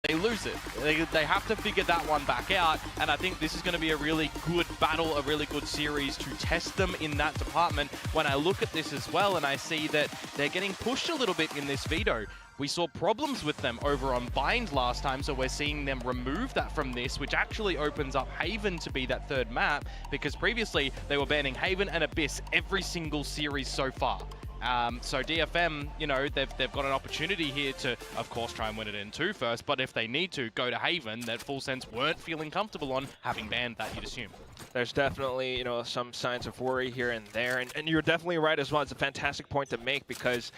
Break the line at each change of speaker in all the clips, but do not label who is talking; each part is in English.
they lose it. They have to figure that one back out, and I think this is going to be a really good battle, a really good series to test them in that department. When I look at this as well, and I see that they're getting pushed a little bit in this veto. We saw problems with them over on Bind last time, so we're seeing them remove that from this, which actually opens up Haven to be that third map, because previously they were banning Haven and Abyss every single series so far. So DFM, you know, they've got an opportunity here to, of course, try and win it in 2 first, but if they need to, go to Haven, that Full Sense weren't feeling comfortable on, having banned that, you'd assume.
There's definitely, you know, some signs of worry here and there, and you're definitely right as well. It's a fantastic point to make because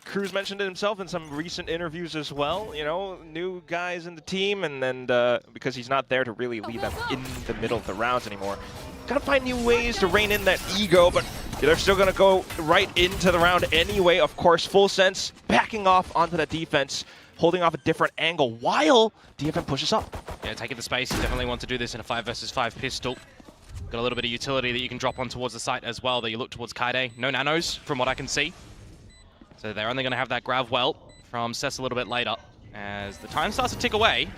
Cruz mentioned it himself in some recent interviews as well, you know, new guys in the team, and then because he's not there to really lead them in the middle of the rounds anymore. Gotta find new ways to rein in that ego, but they're still gonna go right into the round anyway. Of course, Full Sense backing off onto that defense, holding off a different angle while DFM pushes up.
Yeah, taking the space. You definitely want to do this in a 5 versus 5 pistol. Got a little bit of utility that you can drop on towards the site as well, that you look towards Kaide. No nanos, from what I can see. So they're only gonna have that grab well from Cess a little bit later. As the time starts to tick away.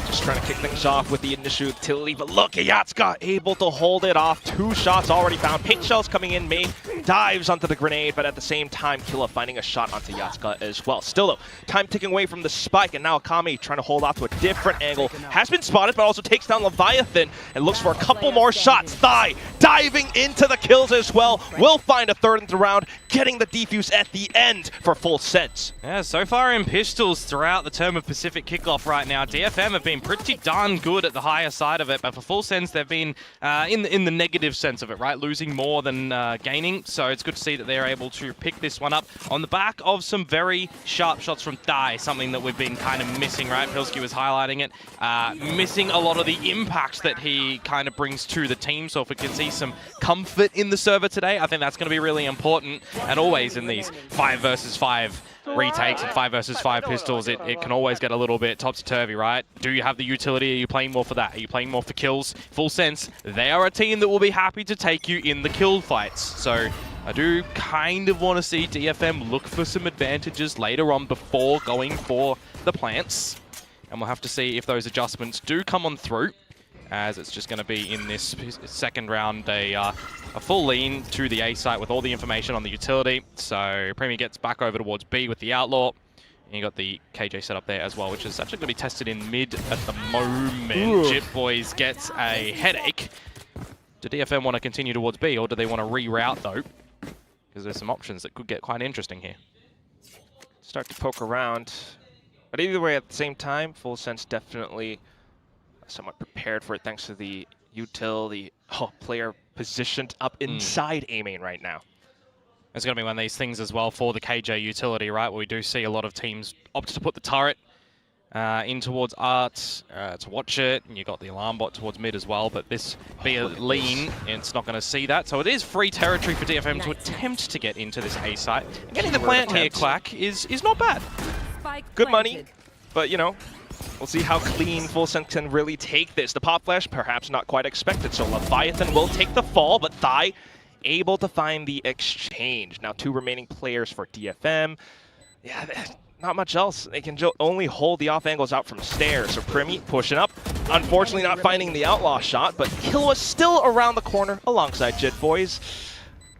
Just trying to kick things off with the initial utility, but look, Yatska able to hold it off. 2 shots already found. Paint shells coming in, May dives onto the grenade, but at the same time, Killa finding a shot onto Yatska as well. Still though, time ticking away from the spike, and now Akami trying to hold off to a different angle. Has been spotted, but also takes down Leviathan and looks for a couple more shots. Thigh diving into the kills as well. Will find a third in the round, getting the defuse at the end for Full Sense.
Yeah, so far in pistols throughout the term of Pacific Kickoff right now, DFM have been pretty darn good at the higher side of it, but for Full Sense, they've been in the negative sense of it, right? Losing more than gaining, so it's good to see that they're able to pick this one up on the back of some very sharp shots from Thigh, something that we've been kind of missing, right? Pilsky was highlighting it. Missing a lot of the impact that he kind of brings to the team, so if we can see some comfort in the server today, I think that's going to be really important, and always in these 5 versus 5 retakes and 5 versus 5 pistols, it can always get a little bit topsy-turvy, right? Do you have the utility? Are you playing more for that? Are you playing more for kills? Full Sense, they are a team that will be happy to take you in the kill fights. So I do kind of want to see DFM look for some advantages later on before going for the plants. And we'll have to see if those adjustments do come on through, as it's just going to be in this second round a full lean to the A site with all the information on the utility. So Premier gets back over towards B with the Outlaw. And you got the KJ set up there as well, which is actually going to be tested in mid at the moment. Jit Boys gets a headache. Do DFM want to continue towards B, or do they want to reroute though? Because there's some options that could get quite interesting here.
Start to poke around. But either way, at the same time, Full Sense definitely somewhat prepared for it thanks to the util, the player positioned up inside A main right now.
It's going to be one of these things as well for the KJ utility, right? Where we do see a lot of teams opt to put the turret in towards Art to watch it, and you got the alarm bot towards mid as well, but this be a lean, it's not going to see that. So it is free territory for DFM to attempt to get into this A site. And getting the plant here, Quack, is not bad.
Good money, but you know, we'll see how clean Full Sense can really take this. The pop flash, perhaps not quite expected, so Leviathan will take the fall, but Thigh able to find the exchange. Now 2 remaining players for DFM. Yeah, not much else. They can only hold the off angles out from stairs. So Primi pushing up. Unfortunately not finding the Outlaw shot, but Kill was still around the corner alongside Jit Boys.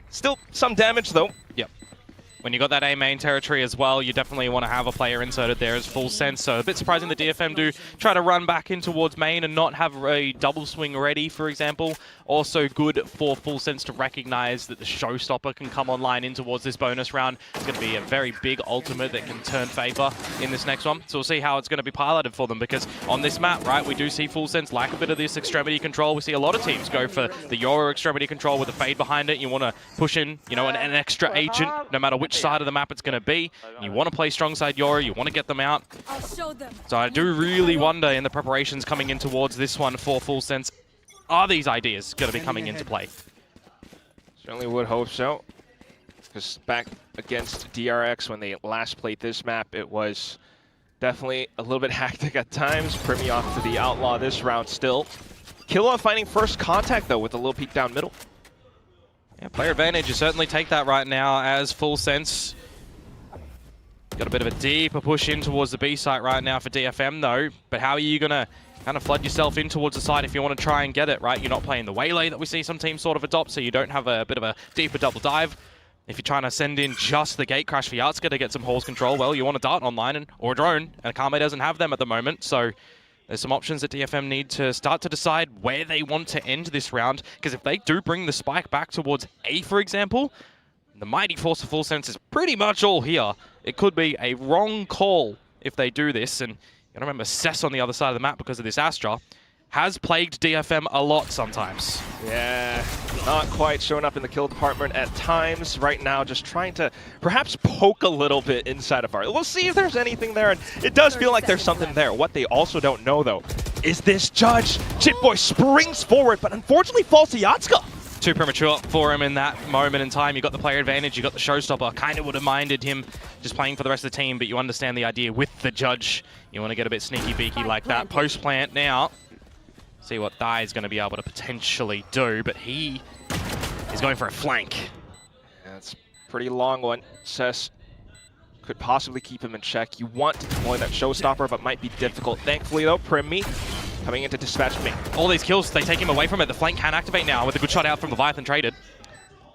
Still some damage though.
Yep. When you got that A main territory as well, you definitely want to have a player inserted there as Full Sense. So a bit surprising the DFM do try to run back in towards main and not have a double swing ready, for example. Also good for Full Sense to recognize that the showstopper can come online in towards this bonus round. It's going to be a very big ultimate that can turn favor in this next one. So we'll see how it's going to be piloted for them, because on this map, right, we do see Full Sense lack a bit of this extremity control. We see a lot of teams go for the Yoru extremity control with a fade behind it. You want to push in, you know, an extra agent, no matter which side of the map it's going to be. You want to play strong side Yoru, you want to get them out. So I do really wonder in the preparations coming in towards this one for Full Sense, are these ideas going to be coming into play?
Certainly would hope so. Because back against DRX when they last played this map, it was definitely a little bit hectic at times. Primi off to the Outlaw this round still. Killa finding first contact though with a little peek down middle.
Yeah, player advantage, you certainly take that right now as Full Sense Got a bit of a deeper push in towards the B site right now for DFM though, but how are you gonna kind of flood yourself in towards the side if you want to try and get it, right? You're not playing the waylay that we see some teams sort of adopt, so you don't have a bit of a deeper double dive. If you're trying to send in just the gate crash for Yatska to get some halls control, well, you want a dart online or a drone, and Kame doesn't have them at the moment, so there's some options that DFM need to start to decide where they want to end this round, because if they do bring the spike back towards A, for example, the mighty force of Full Sense is pretty much all here. It could be a wrong call if they do this, and you gotta remember Cess on the other side of the map because of this Astra has plagued DFM a lot sometimes.
Yeah, not quite showing up in the kill department at times. Right now, just trying to perhaps poke a little bit inside of our. We'll see if there's anything there, and it does feel like there's something there. What they also don't know, though, is this judge. Jitboy springs forward, but unfortunately falls to Yatska.
Too premature for him in that moment in time. You got the player advantage, you got the showstopper. Kind of would have minded him just playing for the rest of the team, but you understand the idea with the judge. You want to get a bit sneaky beaky like that. Post plant now. See what Dai is going to be able to potentially do, but he is going for a flank.
That's a pretty long one. Cess could possibly keep him in check. You want to deploy that showstopper, but might be difficult. Thankfully, though, Primmy coming in to dispatch me.
All these kills, they take him away from it. The flank can activate now with a good shot out from Leviathan traded.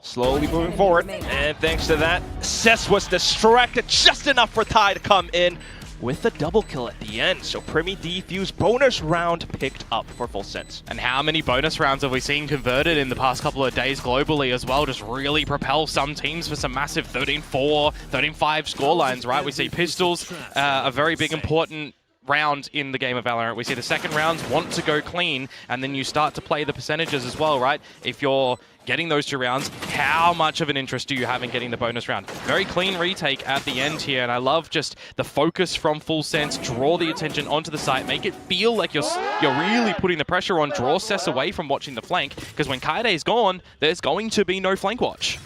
Slowly moving forward, and thanks to that, Cess was distracted just enough for Thai to come in with a double kill at the end. So Primmy defuse bonus round picked up for Full Sense.
And how many bonus rounds have we seen converted in the past couple of days globally as well? Just really propel some teams for some massive 13-4, 13-5 scorelines, right? We see Pistols, a very big important round in the game of Valorant. We see the second rounds want to go clean, and then you start to play the percentages as well, right? If you're getting those 2 rounds, how much of an interest do you have in getting the bonus round? Very clean retake at the end here, and I love just the focus from Full Sense. Draw the attention onto the site, make it feel like you're really putting the pressure on, draw Cess away from watching the flank, because when Kaide's gone, there's going to be no flank watch.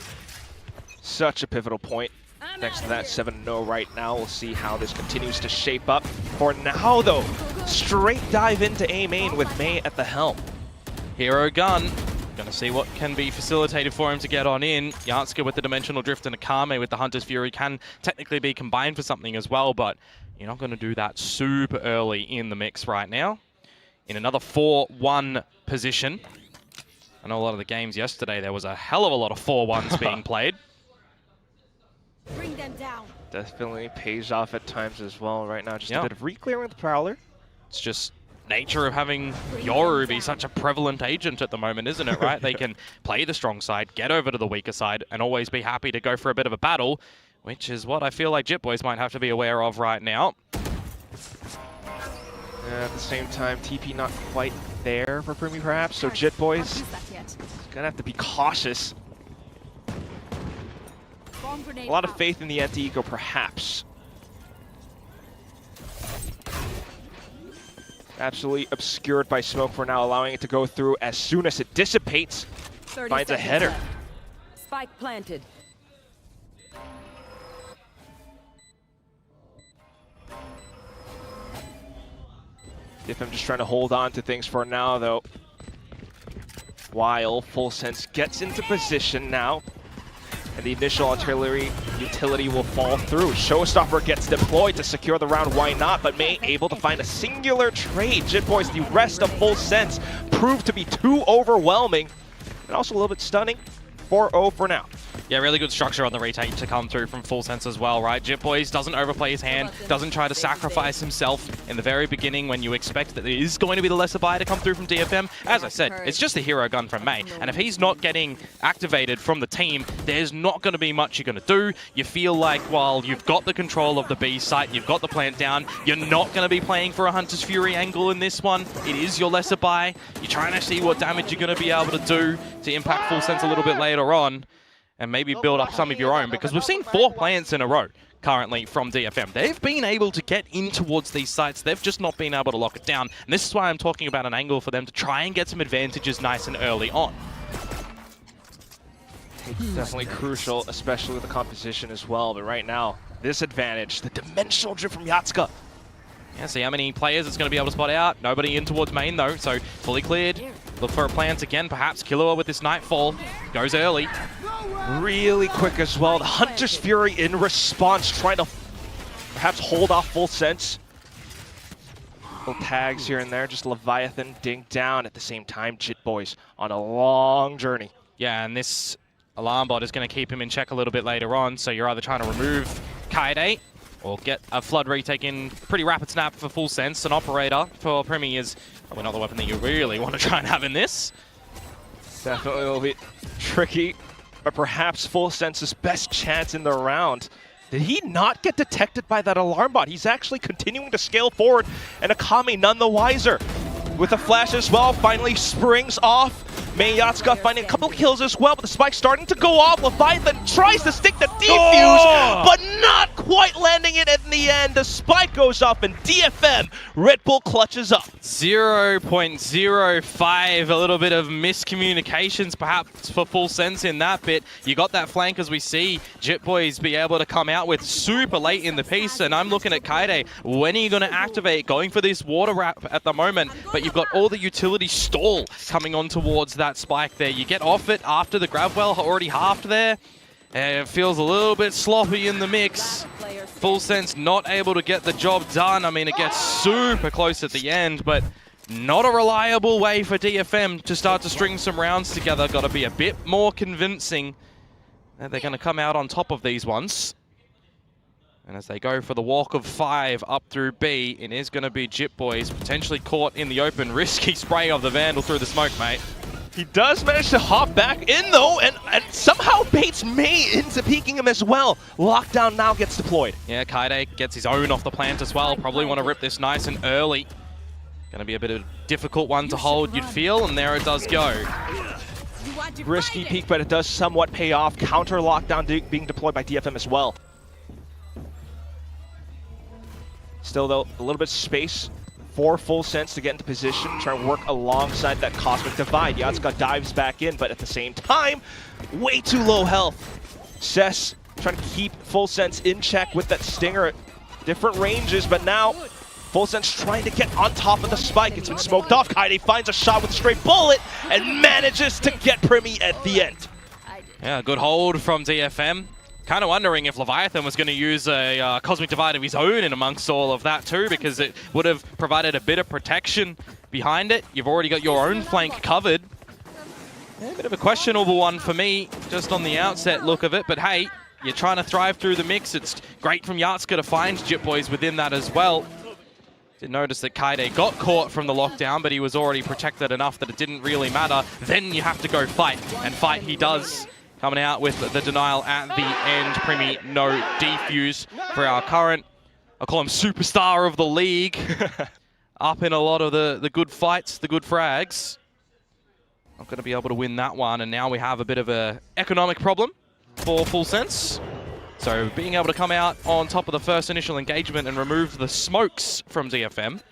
Such a pivotal point. Thanks to that 7-0 right now. We'll see how this continues to shape up. For now, though, straight dive into A main with May at the helm.
Hero gun. Gonna see what can be facilitated for him to get on in. Yatska with the Dimensional Drift and Akame with the Hunter's Fury can technically be combined for something as well, but you're not gonna do that super early in the mix right now. In another 4-1 position. I know a lot of the games yesterday, there was a hell of a lot of 4-1s being played.
Bring them down.
Definitely pays off at times as well right now. Just
Yeah.
a bit of re-clearing with the Prowler.
It's just nature of having Yoru be such a prevalent agent at the moment, isn't it, right? They can play the strong side, get over to the weaker side, and always be happy to go for a bit of a battle, which is what I feel like Jitboys might have to be aware of right now.
At the same time, TP not quite there for Primmy perhaps, so Jitboys gonna have to be cautious. A lot of faith in the anti-eco, perhaps. Absolutely obscured by smoke for now, allowing it to go through as soon as it dissipates. Finds a header.
Spike planted.
DFM just trying to hold on to things for now, though. While Full Sense gets into position now. And the initial artillery utility will fall through. Showstopper gets deployed to secure the round, why not? But May able to find a singular trade. Jitboys, the rest of Full Sense, proved to be too overwhelming. And also a little bit stunning. 4-0 for now.
Yeah, really good structure on the retake to come through from Full Sense as well, right? Jitboys doesn't overplay his hand, doesn't try to sacrifice himself in the very beginning when you expect that there is going to be the lesser buy to come through from DFM. As I said, it's just a hero gun from May, and if he's not getting activated from the team, there's not going to be much you're going to do. You feel like while you've got the control of the B site, you've got the plant down, you're not going to be playing for a Hunter's Fury angle in this one. It is your lesser buy. You're trying to see what damage you're going to be able to do to impact Full Sense a little bit later on, and maybe build up some of your own, because we've seen 4 plants in a row currently from DFM. They've been able to get in towards these sites, they've just not been able to lock it down, and this is why I'm talking about an angle for them to try and get some advantages nice and early on.
Definitely crucial, especially with the composition as well, but right now, this advantage, the Dimensional Drift from Yatska.
Yeah, see how many players it's going to be able to spot out. Nobody in towards main though, so fully cleared. Look for a plant again, perhaps Killua with this Nightfall. Goes early.
Really quick as well. The Hunter's Fury in response, trying to perhaps hold off full sense. Little tags here and there, just Leviathan ding down at the same time. Jit Boys on a long journey.
Yeah, and this alarm bot is going to keep him in check a little bit later on, so you're either trying to remove Kaede or get a flood retake in pretty rapid snap for full sense. An operator for Primi is probably not the weapon that you really want to try and have in this.
Definitely will be tricky, but perhaps full sense's best chance in the round. Did he not get detected by that alarm bot? He's actually continuing to scale forward, and Akami none the wiser. With a flash as well, finally springs off. Yatsuka finding a couple kills as well, but the spike's starting to go off. Leviathan tries to stick the defuse, but not quite landing it in the end. The spike goes off, and DFM, Red Bull clutches up.
0.05, a little bit of miscommunications perhaps for full sense in that bit. You got that flank as we see Jit Boys be able to come out with super late in the piece, and I'm looking at Kaede. When are you going to activate? Going for this water wrap at the moment, but you've got all the utility stall coming on towards that spike there. You get off it after the grab well already halved there. And it feels a little bit sloppy in the mix. Full sense not able to get the job done. I mean, it gets super close at the end, but not a reliable way for DFM to start to string some rounds together. Got to be a bit more convincing that they're going to come out on top of these ones. And as they go for the walk of 5 up through B, it is going to be Jit Boys potentially caught in the open. Risky spray of the Vandal through the smoke, mate.
He does manage to hop back in though, and somehow baits May into peeking him as well. Lockdown now gets deployed.
Yeah, Kaede gets his own off the plant as well. Probably want to rip this nice and early. Going to be a bit of a difficult one to hold, you'd feel, and there it does go.
Risky peek, but it does somewhat pay off. Counter lockdown being deployed by DFM as well. Still though, a little bit of space for full sense to get into position, try to work alongside that Cosmic Divide. Yatsuka dives back in, but at the same time, way too low health. Cess trying to keep full sense in check with that stinger at different ranges, but now full sense trying to get on top of the spike. It's been smoked off. Kaede finds a shot with a straight bullet and manages to get Primi at the end.
Yeah, good hold from DFM. Kind of wondering if Leviathan was going to use a Cosmic Divide of his own in amongst all of that too, because it would have provided a bit of protection behind it. You've already got your own flank covered. Yeah, a bit of a questionable one for me, just on the outset look of it, but hey, you're trying to thrive through the mix. It's great from Yatsuka to find Jit Boys within that as well. Did notice that Kaede got caught from the lockdown, but he was already protected enough that it didn't really matter. Then you have to go fight, and fight he does. Coming out with the denial at the end. Primi, no defuse for our current, I'll call him superstar of the league. Up in a lot of the good fights, the good frags. Not going to be able to win that one, and now we have a bit of an economic problem for full sense. So being able to come out on top of the first initial engagement and remove the smokes from DFM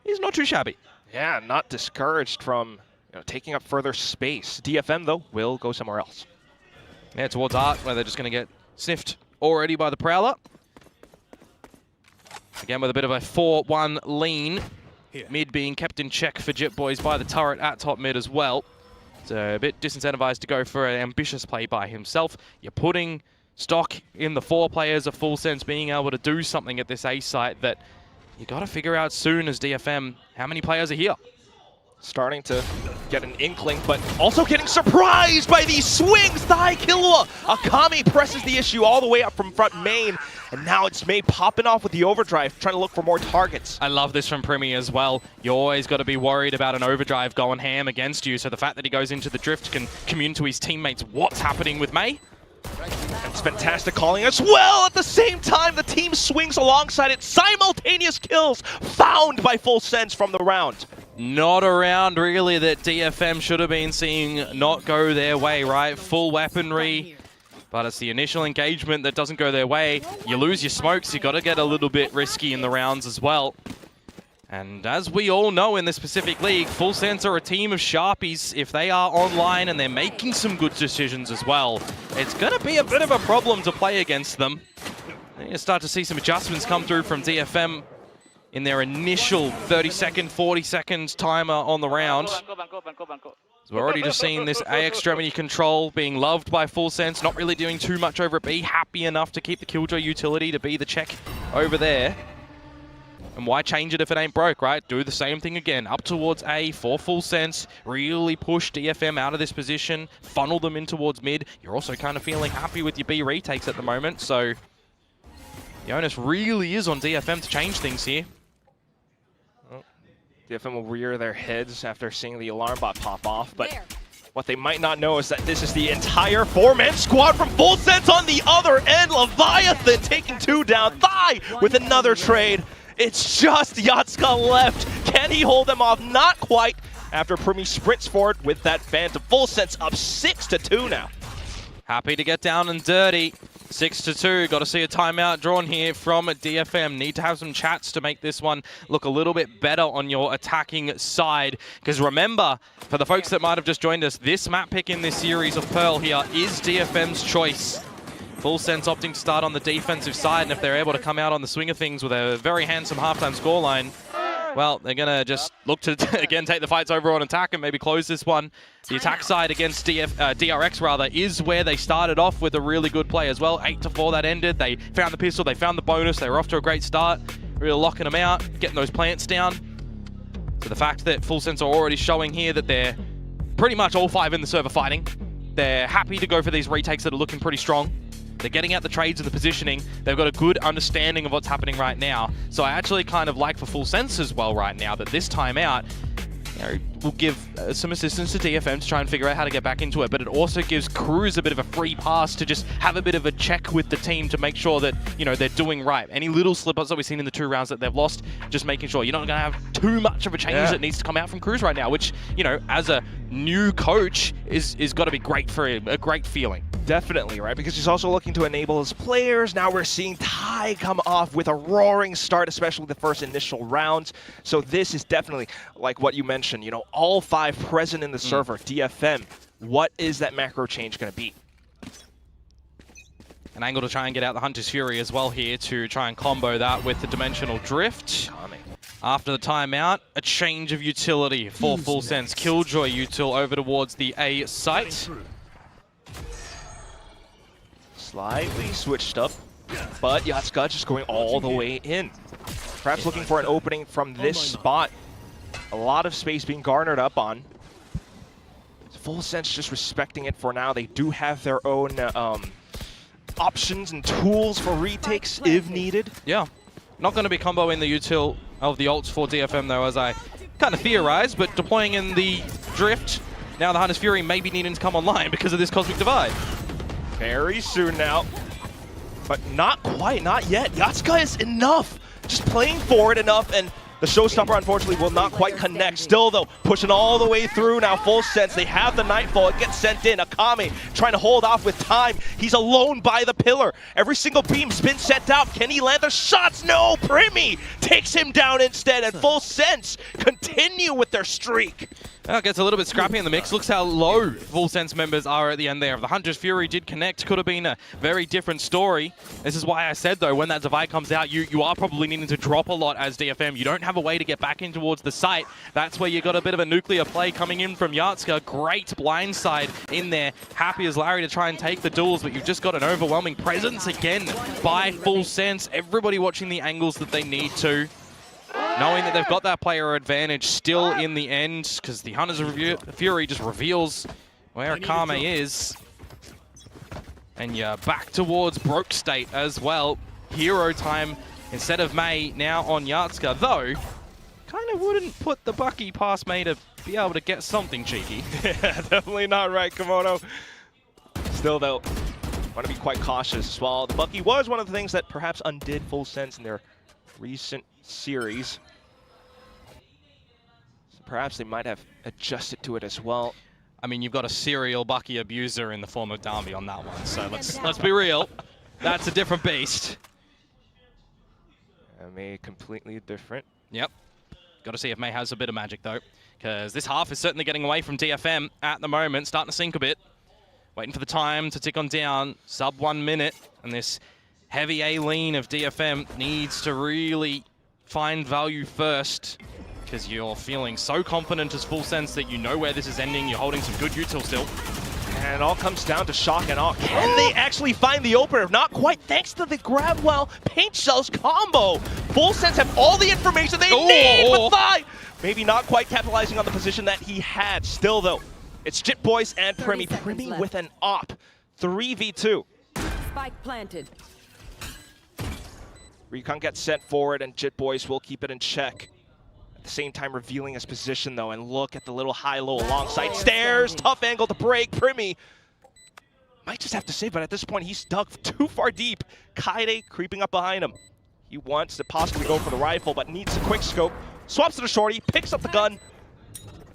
is not too shabby.
Yeah, not discouraged from taking up further space. DFM, though, will go somewhere else.
Yeah, towards Art, where they're just going to get sniffed already by the Prowler. Again, with a bit of a 4-1 lean. Here. Mid being kept in check for Jit Boys by the turret at top mid as well. So a bit disincentivized to go for an ambitious play by himself. You're putting stock in the 4 players of full sense being able to do something at this A site that you got to figure out soon as DFM how many players are here.
Starting to get an inkling, but also getting surprised by these swings. The high Killua. Akami presses the issue all the way up from front main, and now it's May popping off with the overdrive, trying to look for more targets.
I love this from Primi as well. You always got to be worried about an overdrive going ham against you, so the fact that he goes into the drift can commune to his teammates what's happening with May.
It's fantastic calling as well. At the same time, the team swings alongside it. Simultaneous kills found by full sense from the round.
Not a round, really, that DFM should have been seeing not go their way, right? Full weaponry, but it's the initial engagement that doesn't go their way. You lose your smokes, you got to get a little bit risky in the rounds as well. And as we all know in this Pacific League, Full Sense are a team of sharpies. If they are online and they're making some good decisions as well, it's going to be a bit of a problem to play against them. And you start to see some adjustments come through from DFM in their initial 30-second, 40-second timer on the round. So we're already just seeing this A extremity control being loved by Full Sense, not really doing too much over at B, happy enough to keep the Killjoy utility to be the check over there. And why change it if it ain't broke, right? Do the same thing again. Up towards A for full sense. Really push DFM out of this position. Funnel them in towards mid. You're also kind of feeling happy with your B retakes at the moment. So the onus really is on DFM to change things here.
Well, DFM will rear their heads after seeing the alarm bot pop off. But what they might not know is that this is the entire 4-man squad from Full Sense on the other end. Leviathan taking 2 down. Thigh with another trade. It's just Yatska left. Can he hold them off? Not quite. After Primi sprints forward with that Phantom. Full Sense up 6-2 now.
Happy to get down and dirty. 6-2. Got to see a timeout drawn here from DFM. Need to have some chats to make this one look a little bit better on your attacking side. Because remember, for the folks that might have just joined us, this map pick in this series of Pearl here is DFM's choice. Full Sense opting to start on the defensive side, and if they're able to come out on the swing of things with a very handsome halftime scoreline, well, they're going to just look to, again, take the fights over on attack and maybe close this one. The attack side against DRX, rather, is where they started off with a really good play as well. 8-4 that ended. They found the pistol, they found the bonus, they were off to a great start, really locking them out, getting those plants down. So the fact that Full Sense are already showing here that they're pretty much all 5 in the server fighting. They're happy to go for these retakes that are looking pretty strong. They're getting out the trades and the positioning. They've got a good understanding of what's happening right now. So I actually kind of like for Full Sense as well right now that this time out, you know, will give some assistance to DFM to try and figure out how to get back into it. But it also gives Cruz a bit of a free pass to just have a bit of a check with the team to make sure that, you know, they're doing right. Any little slip-ups that we've seen in the 2 rounds that they've lost, just making sure you're not going to have too much of a change that needs to come out from Cruz right now, which, you know, as a new coach is got to be great for him, a great feeling.
Definitely, right? Because he's also looking to enable his players. Now we're seeing Ty come off with a roaring start, especially the first initial rounds. So this is definitely, like what you mentioned, you know, all 5 present in the server. DFM, what is that macro change going to be?
An angle to try and get out the Hunter's Fury as well here to try and combo that with the Dimensional Drift. After the timeout, a change of utility for Full Sense. Killjoy util over towards the A site.
Slightly switched up, but Yatska just going all the way in. Perhaps looking for an opening from this spot. A lot of space being garnered up on. Full Sense just respecting it for now. They do have their own options and tools for retakes if needed.
Yeah, not going to be comboing the util of the ults for DFM though, as I kind of theorized, but deploying in the Drift. Now the Hunter's Fury may be needing to come online because of this Cosmic Divide.
Very soon now, but not quite, not yet. Yatska is enough, just playing forward enough, and the showstopper unfortunately will not quite connect. Still though, pushing all the way through now. Full Sense, they have the Nightfall, it gets sent in. Akame trying to hold off with time. He's alone by the pillar. Every single beam's been sent out. Can he land the shots? No, Primi takes him down instead, and Full Sense continue with their streak.
Well, it gets a little bit scrappy in the mix. Looks how low Full Sense members are at the end there. If the Hunter's Fury did connect, could have been a very different story. This is why I said, though, when that divide comes out, you are probably needing to drop a lot as DFM. You don't have a way to get back in towards the site. That's where you got a bit of a nuclear play coming in from Yatska. Great blindside in there. Happy as Larry to try and take the duels, but you've just got an overwhelming presence again by Full Sense. Everybody watching the angles that they need to. Knowing that they've got that player advantage still in the end, because the Hunter's Fury just reveals where Akame is. And you're back towards broke state as well. Hero time instead of May now on Yatska, though kind of wouldn't put the Bucky past May to be able to get something cheeky.
Yeah, definitely not right, Kimono. Still though, want to be quite cautious as well. The Bucky was one of the things that perhaps undid Full Sense in their recent series. So perhaps they might have adjusted to it as well.
I mean, you've got a serial Bucky abuser in the form of Dami on that one, so let's be real. That's a different beast.
May completely different.
Yep. Got to see if May has a bit of magic though, because this half is certainly getting away from DFM at the moment, starting to sink a bit. Waiting for the time to tick on down, sub 1 minute, and this heavy A lean of DFM needs to really find value first, because you're feeling so confident as Full Sense that you know where this is ending. You're holding some good util still.
And it all comes down to shock and awe. Can they actually find the opener? Not quite, thanks to the grab well paint shells combo. Full Sense have all the information they need, but Thai maybe not quite capitalizing on the position that he had. Still though, it's Jit Boys and Primi. Primi with an op. 3v2.
Spike planted.
Recon gets sent forward and Jit Boys will keep it in check. At the same time revealing his position though, and look at the little high-low alongside stairs. Tough angle to break. Primi might just have to save, but at this point he's dug too far deep. Kaide creeping up behind him. He wants to possibly go for the rifle, but needs a quick scope. Swaps to the shorty, picks up the gun,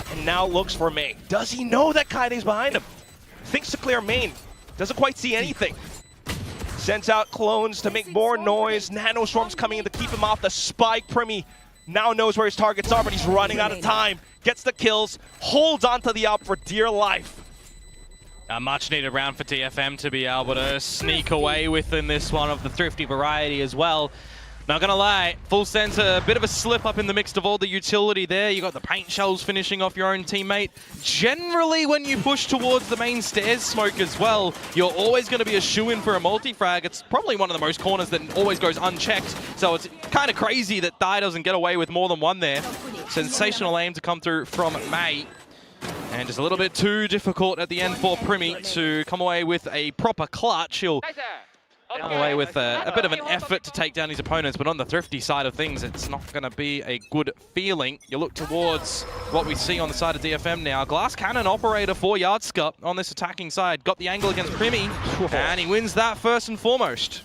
and now looks for main. Does he know that Kaide's behind him? Thinks to clear main. Doesn't quite see anything. Sends out clones to make more noise. Nano Swarm's coming in to keep him off the spike. Primi now knows where his targets are, but he's running out of time. Gets the kills, holds onto the op for dear life.
A much needed round for DFM to be able to sneak away within this one of the thrifty variety as well. Not gonna lie, Full Sense a bit of a slip up in the mix of all the utility there. You got the paint shells finishing off your own teammate. Generally, when you push towards the main stairs smoke as well, you're always gonna be a shoo-in for a multi-frag. It's probably one of the most corners that always goes unchecked. So it's kind of crazy that Thai doesn't get away with more than one there. Sensational aim to come through from May. And just a little bit too difficult at the end for Primi to come away with a proper clutch. He'll come away with a bit of an effort to take down his opponents, but on the thrifty side of things, it's not going to be a good feeling. You look towards what we see on the side of DFM now. Glass Cannon operator for Yardska on this attacking side. Got the angle against Primi, and he wins that first and foremost.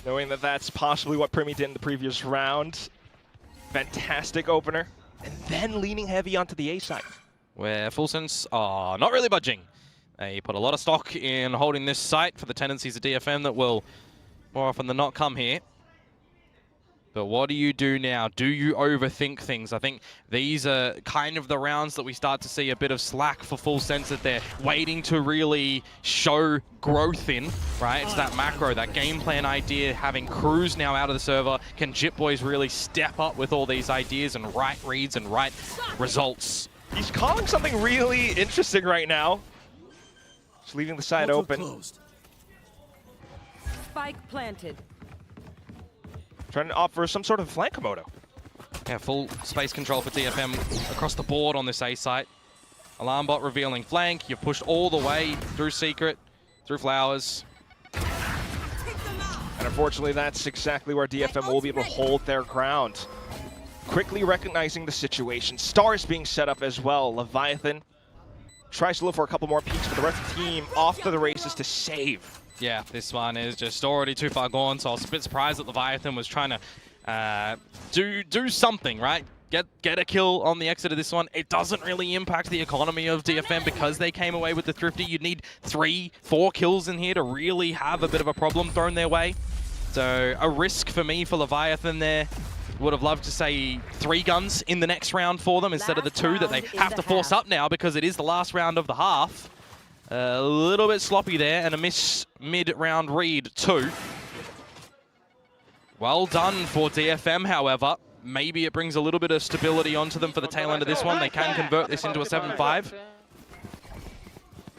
Knowing that that's possibly what Primi did in the previous round. Fantastic opener. And then leaning heavy onto the A side.
Where Full Sense are not really budging. They put a lot of stock in holding this site for the tendencies of DFM that will more often than not come here. But what do you do now? Do you overthink things? I think these are kind of the rounds that we start to see a bit of slack for Full Sense that they're waiting to really show growth in, right? It's that macro, that game plan idea, having Cruz now out of the server. Can Jit Boys really step up with all these ideas and right reads and right results?
He's calling something really interesting right now. Just leaving the side open.
Closed.
Spike planted.
Trying to offer some sort of flank-komodo.
Yeah, full space control for DFM across the board on this A site. Alarm bot revealing flank. You've pushed all the way through Secret, through Flowers.
And unfortunately, that's exactly where DFM will be able to hold their ground. Quickly recognizing the situation. Stars being set up as well. Leviathan tries to look for a couple more peeks, but the rest of the team off to the races to save.
Yeah, this one is just already too far gone, so I was a bit surprised that Leviathan was trying to do something, right? Get a kill on the exit of this one. It doesn't really impact the economy of DFM because they came away with the thrifty. You'd need 3-4 kills in here to really have a bit of a problem thrown their way. So a risk for me for Leviathan there. Would have loved to say 3 guns in the next round for them instead of the 2 that they have to force up now because it is the last round of the half. A little bit sloppy there and a miss mid-round read too. Well done for DFM, however. Maybe it brings a little bit of stability onto them for the tail end of this one. They can convert this into a 7-5.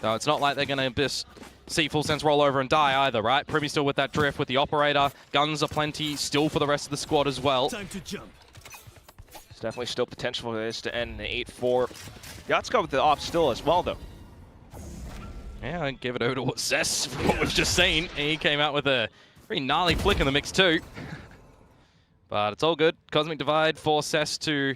No, it's not like they're going to just see Full Sense roll over and die either, right? Primi still with that drift with the operator. Guns are plenty still for the rest of the squad as well.
Time to jump.
There's definitely still potential for this to end in 8-4. Yatsuka with the op still as well, though.
Yeah, I'd give it over to Cess for what we've just seen. He came out with a pretty gnarly flick in the mix too. But it's all good. Cosmic Divide for Cess to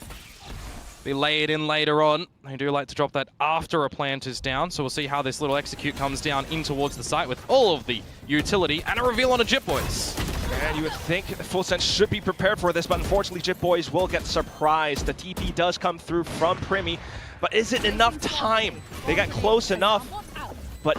be layered in later on. They do like to drop that after a plant is down, so we'll see how this little execute comes down in towards the site with all of the utility and a reveal on a Jit Boys.
And you would think Full Sense should be prepared for this, but unfortunately Jit Boys will get surprised. The TP does come through from Primi, but is it enough time? They got close enough, but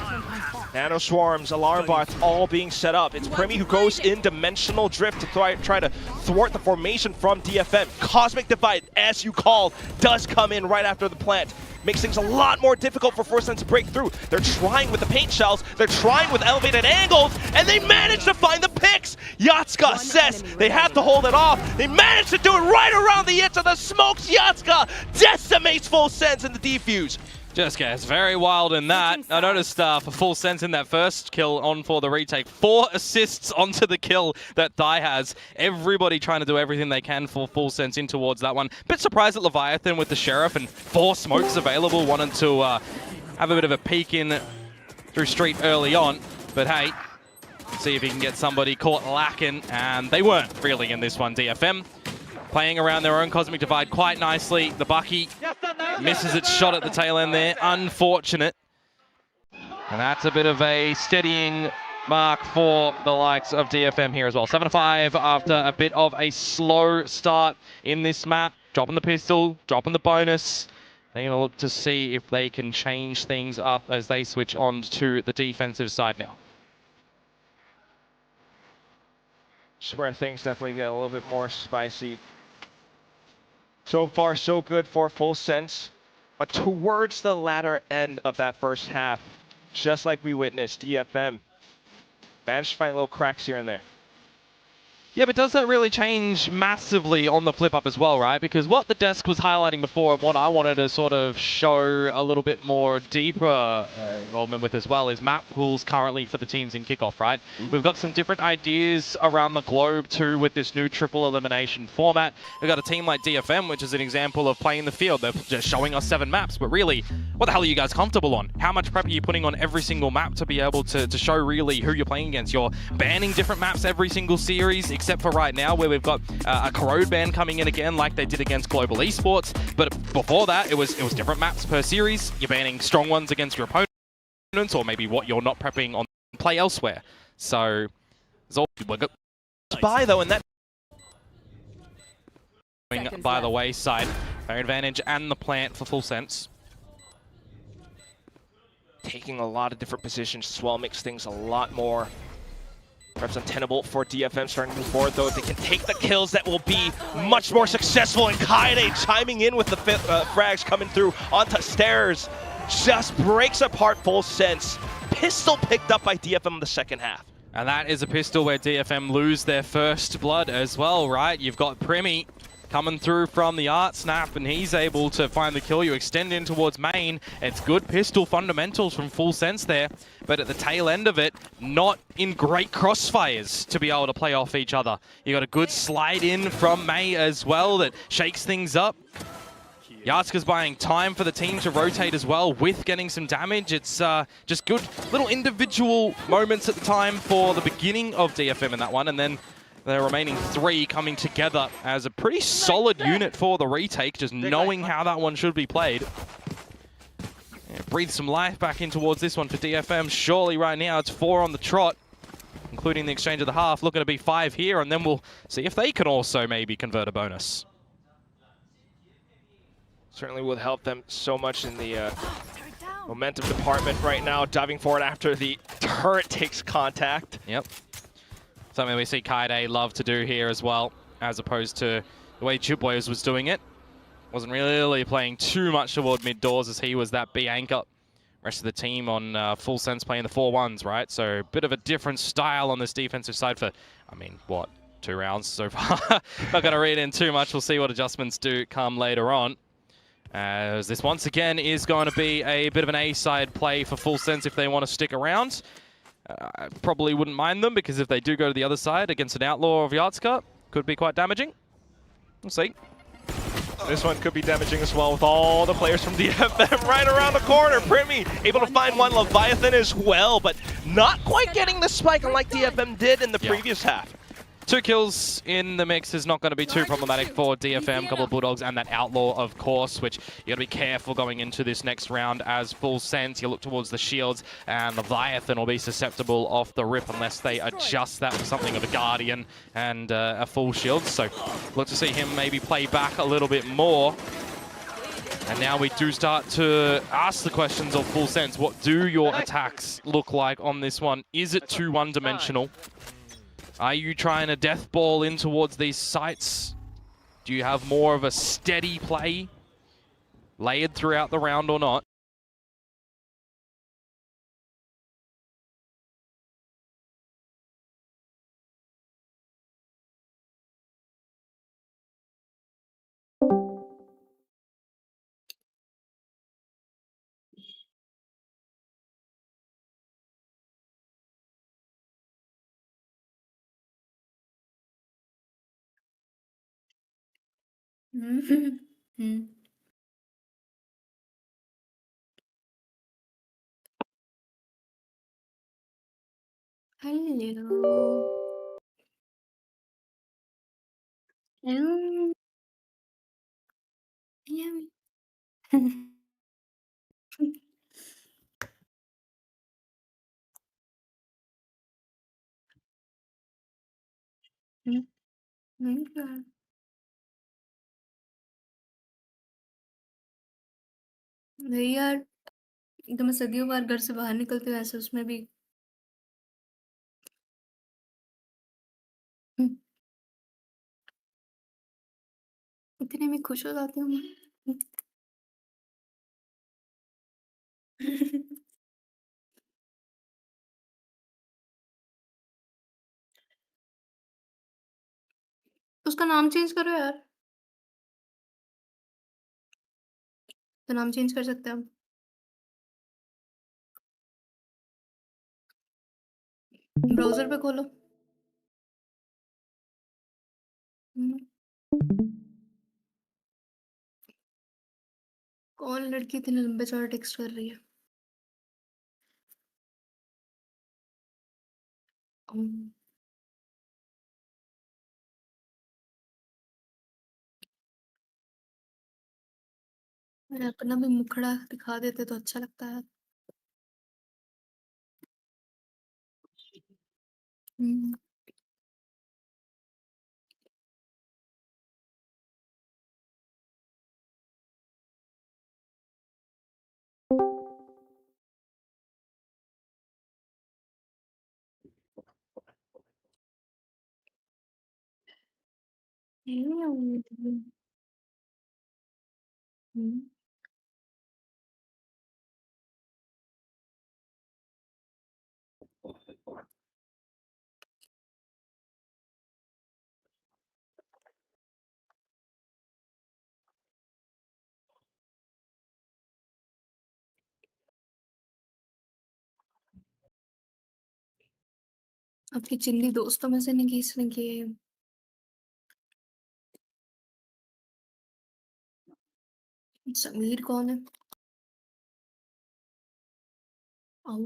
Nano Swarms, Alarm Bots all being set up. It's Primi who goes in Dimensional Drift to try to thwart the formation from DFM. Cosmic Divide, as you called, does come in right after the plant. Makes things a lot more difficult for Full Sense to break through. They're trying with the paint shells, they're trying with elevated angles, and they manage to find the picks! Yatsuka says they have to hold it off. They manage to do it right around the edge of the smokes. Yatsuka decimates Full Sense in the defuse.
Just gets very wild in that. I noticed for Full Sense in that first kill on for the retake, 4 assists onto the kill that Thai has. Everybody trying to do everything they can for Full Sense in towards that one. Bit surprised at Leviathan with the Sheriff and 4 smokes available. Wanted to have a bit of a peek in through Street early on. But hey, see if he can get somebody caught lacking. And they weren't really in this one, DFM. Playing around their own Cosmic Divide quite nicely. The Bucky misses its shot at the tail end there. Unfortunate. And that's a bit of a steadying mark for the likes of DFM here as well. 7-5 after a bit of a slow start in this map. Dropping the pistol, dropping the bonus. They're going to look to see if they can change things up as they switch on to the defensive side now.
Just where things definitely get a little bit more spicy. So far, so good for Full Sense. But towards the latter end of that first half, just like we witnessed, DFM managed to find little cracks here and there.
Yeah, but does that really change massively on the flip up as well, right? Because what the desk was highlighting before and what I wanted to sort of show a little bit more deeper involvement with as well is map pools currently for the teams in kickoff, right? We've got some different ideas around the globe too with this new triple elimination format. We've got a team like DFM, which is an example of playing the field. They're just showing us 7 maps, but really, what the hell are you guys comfortable on? How much prep are you putting on every single map to be able to show really who you're playing against? You're banning different maps every single series, except for right now where we've got a corrode ban coming in again like they did against Global Esports. But before that, it was different maps per series. You're banning strong ones against your opponents or maybe what you're not prepping on play elsewhere. So it's all
By though, and that
by the wayside. Fair advantage and the plant for Full Sense.
taking a lot of different positions as well makes things a lot more perhaps untenable for DFM starting to move forward, though. If they can take the kills, that will be much more successful. And Kaede chiming in with the frags coming through onto stairs. Just breaks apart Full Sense. Pistol picked up by DFM in the second half.
And that is a pistol where DFM lose their first blood as well, right? You've got Premi coming through from the art snap, and he's able to find the kill. You extend in towards main. It's good pistol fundamentals from Full Sense there, but at the tail end of it, not in great crossfires to be able to play off each other. You got a good slide in from May as well that shakes things up. Yatska's buying time for the team to rotate as well with getting some damage. It's just good little individual moments at the time for the beginning of DFM in that one, and then the remaining 3 coming together as a pretty solid unit for the retake, just knowing how that one should be played. Yeah, breathe some life back in towards this one for DFM. Surely right now it's 4 on the trot, including the exchange of the half. Looking to be 5 here, and then we'll see if they can also maybe convert a bonus.
Certainly would help them so much in the momentum department right now, diving forward after the turret takes contact.
Yep. Something we see Kaede love to do here as well, as opposed to the way Chipboys was doing it. Wasn't really playing too much toward mid doors as he was that B anchor. Rest of the team on Full Sense playing the 4-1s, right? So a bit of a different style on this defensive side for, I mean, what, 2 rounds so far? Not going to read in too much. We'll see what adjustments do come later on. As this once again is going to be a bit of an A-side play for Full Sense if they want to stick around. I probably wouldn't mind them, because if they do go to the other side against an outlaw of Yatska, could be quite damaging. We'll see.
This one could be damaging as well with all the players from DFM right around the corner. Premi able to find one Leviathan as well, but not quite getting the spike unlike DFM did in the previous half.
2 kills in the mix is not going to be too problematic for DFM. Couple of Bulldogs and that Outlaw, of course, which you got to be careful going into this next round as Full Sense. You look towards the shields, and Leviathan will be susceptible off the rip unless they adjust that with something of a Guardian and a full shield. So look to see him maybe play back a little bit more. And now we do start to ask the questions of Full Sense. What do your attacks look like on this one? Is it too one-dimensional? Are you trying to death ball in towards these sites? Do you have more of a steady play layered throughout the round or not?
Hmm. Hello. Hello. नहीं यार, तो मैं सदियों बार घर से बाहर निकलती हूँ, ऐसे उसमें भी इतने में खुश हो जाती हूँ मैं। उसका नाम चेंज करो यार। तो नाम चेंज कर सकते हैं हम। ब्राउजर पे खोलो। कौन लड़की इतने लंबे चौड़े टेक्स्ट कर रही है? हम्म, अरे अपना भी मुखड़ा दिखा देते तो अच्छा लगता है। हम्म, हम्म। आपकी चिल्ली दोस्तों में से नहीं किसने किए? समीर कौन है? आओ।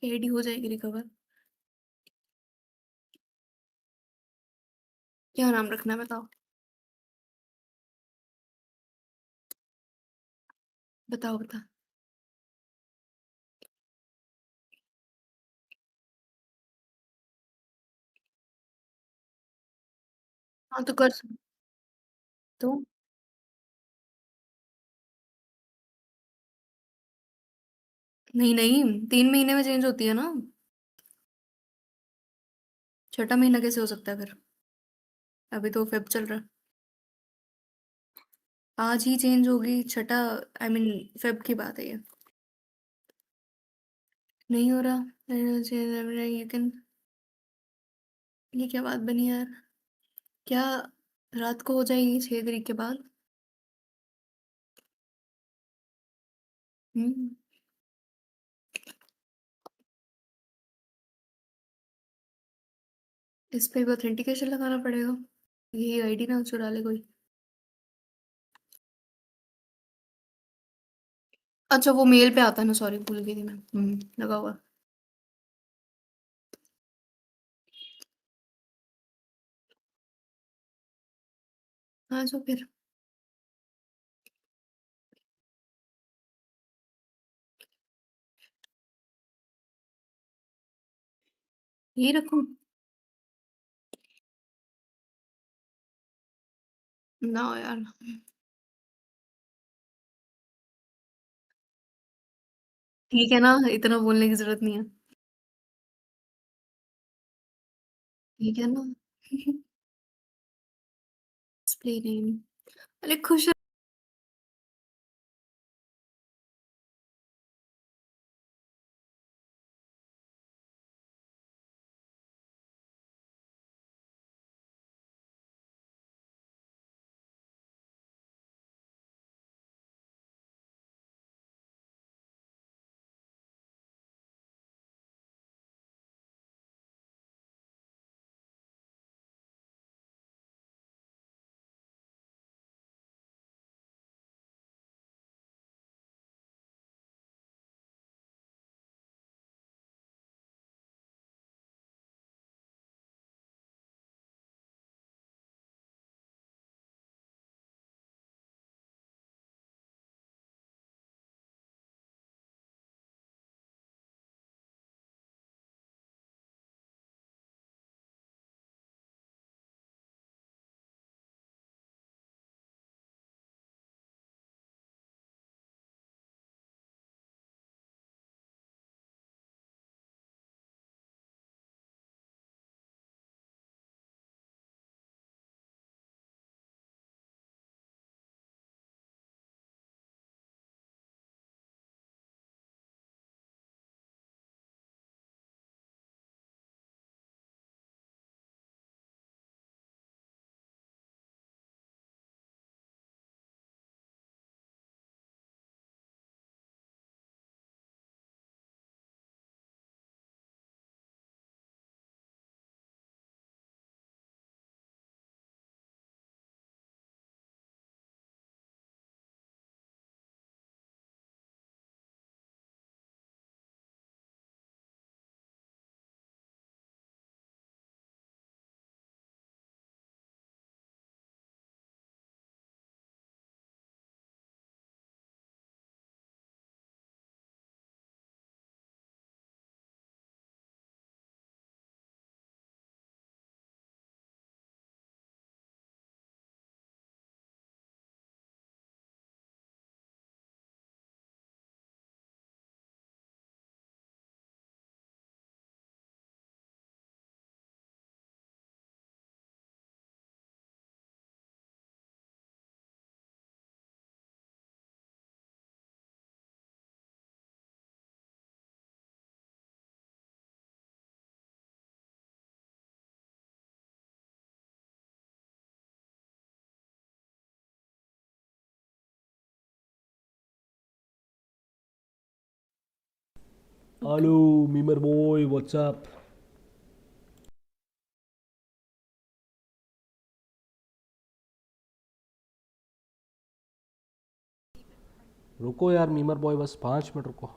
एडी हो जाएगी रिकवर। क्या नाम रखना है बताओ? बताओ बता। हाँ तो कर। तो नहीं नहीं, 3 महीने में चेंज होती है ना। छठा महीना कैसे हो सकता है फिर? अभी तो फेब चल रहा है। आज ही चेंज होगी छठा। आई मीन फेब की बात है ये। नहीं हो रहा। You can. ये क्या बात बनी यार? क्या रात को हो जाएगी 6 तारीख के बाद? हम्म। इस पे भी ऑथेंटिकेशन लगाना पड़ेगा। यही आईडी ना चुरा ले कोई। अच्छा वो मेल पे आता है ना, सॉरी भूल गई थी मैं। लगा हुआ। हाँ सो फिर। यही रखूँ? ना यार। ठीक है ना, इतना बोलने की जरूरत नहीं है। ठीक है ना। एक्सप्लेन। अरे खुश
Hello, Memer boy, what's up? रुको यार मीमर बॉय, बस 5 मिनट रुको.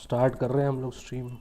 स्टार्ट कर रहे हैं हम लोग स्ट्रीम.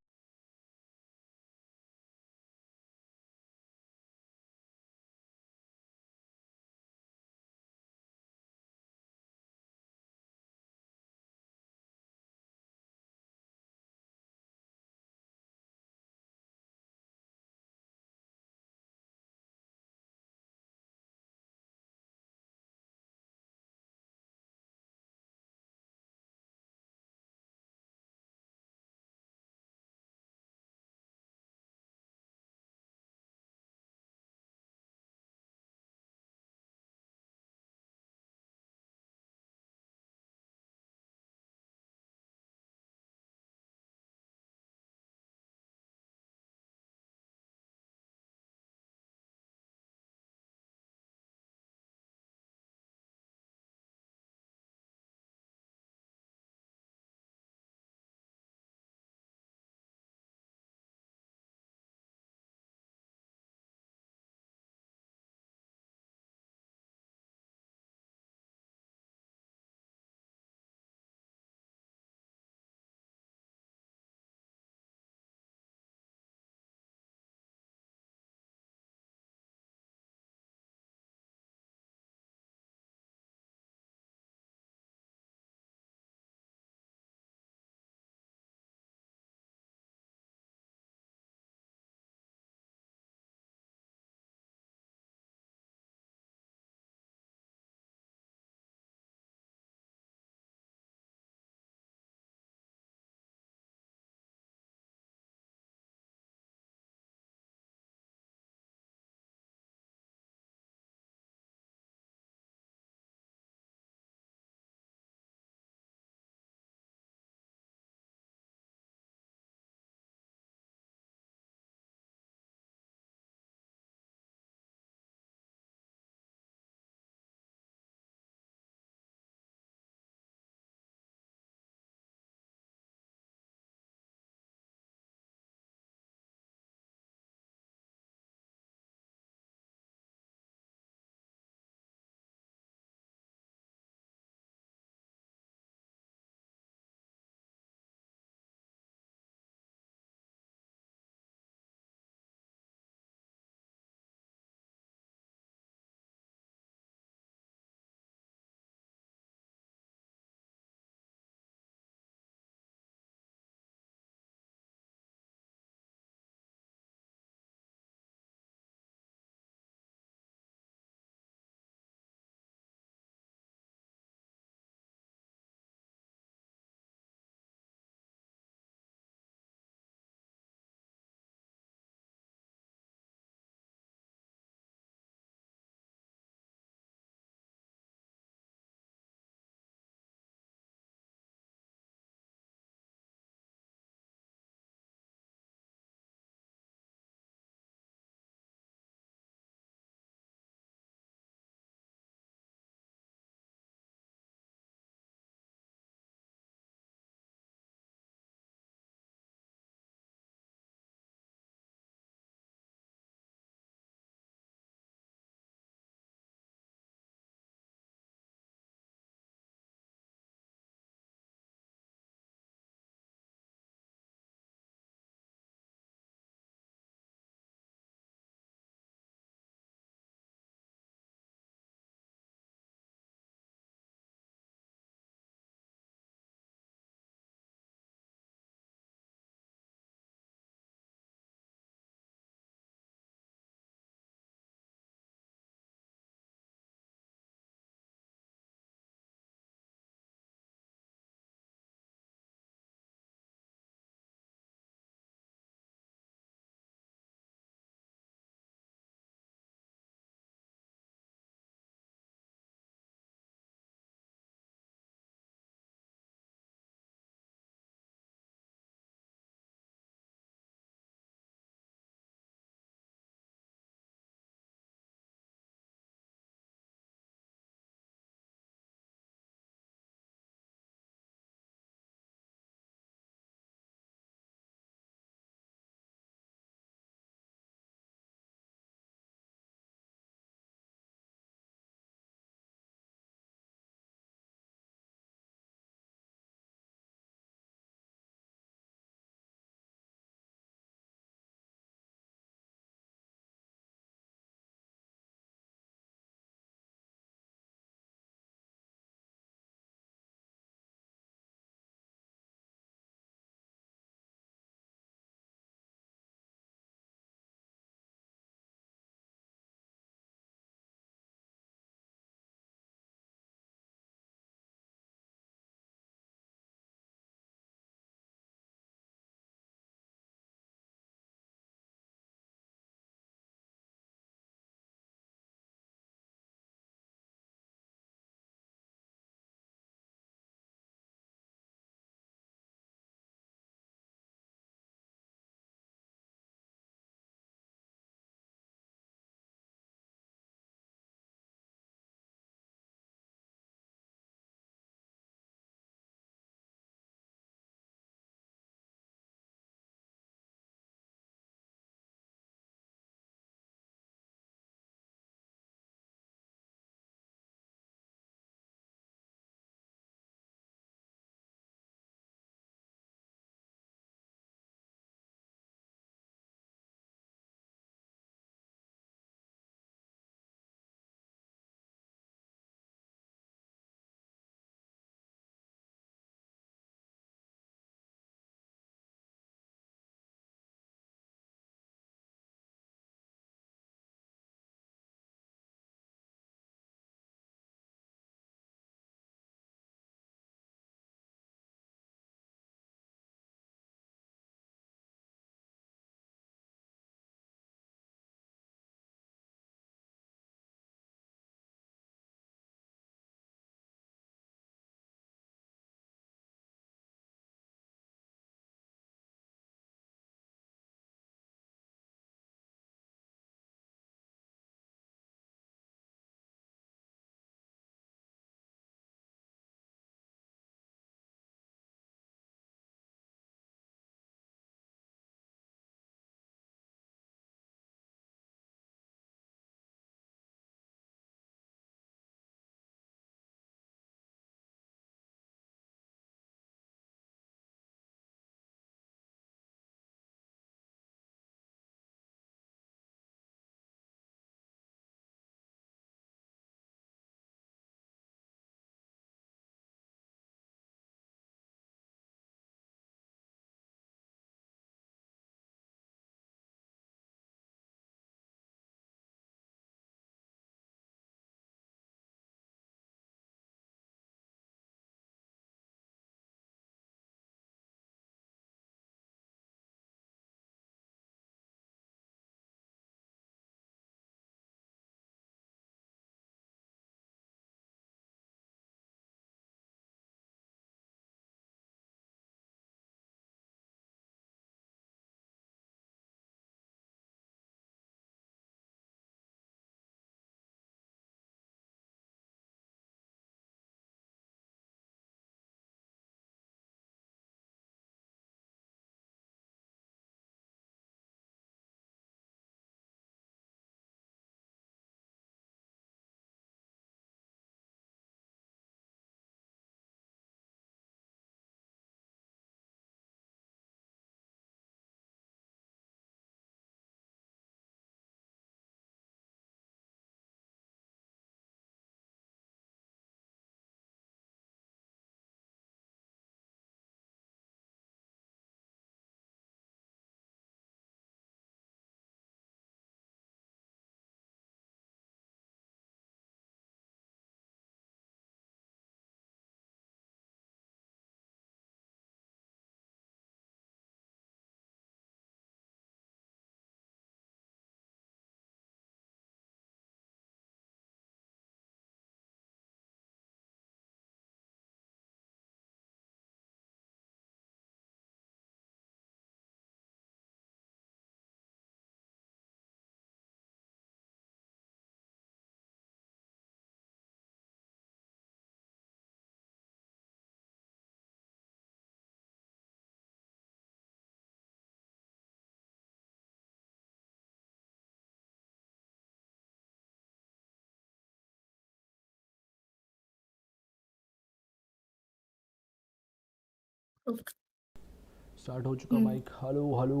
स्टार्ट हो चुका mic. Hello hello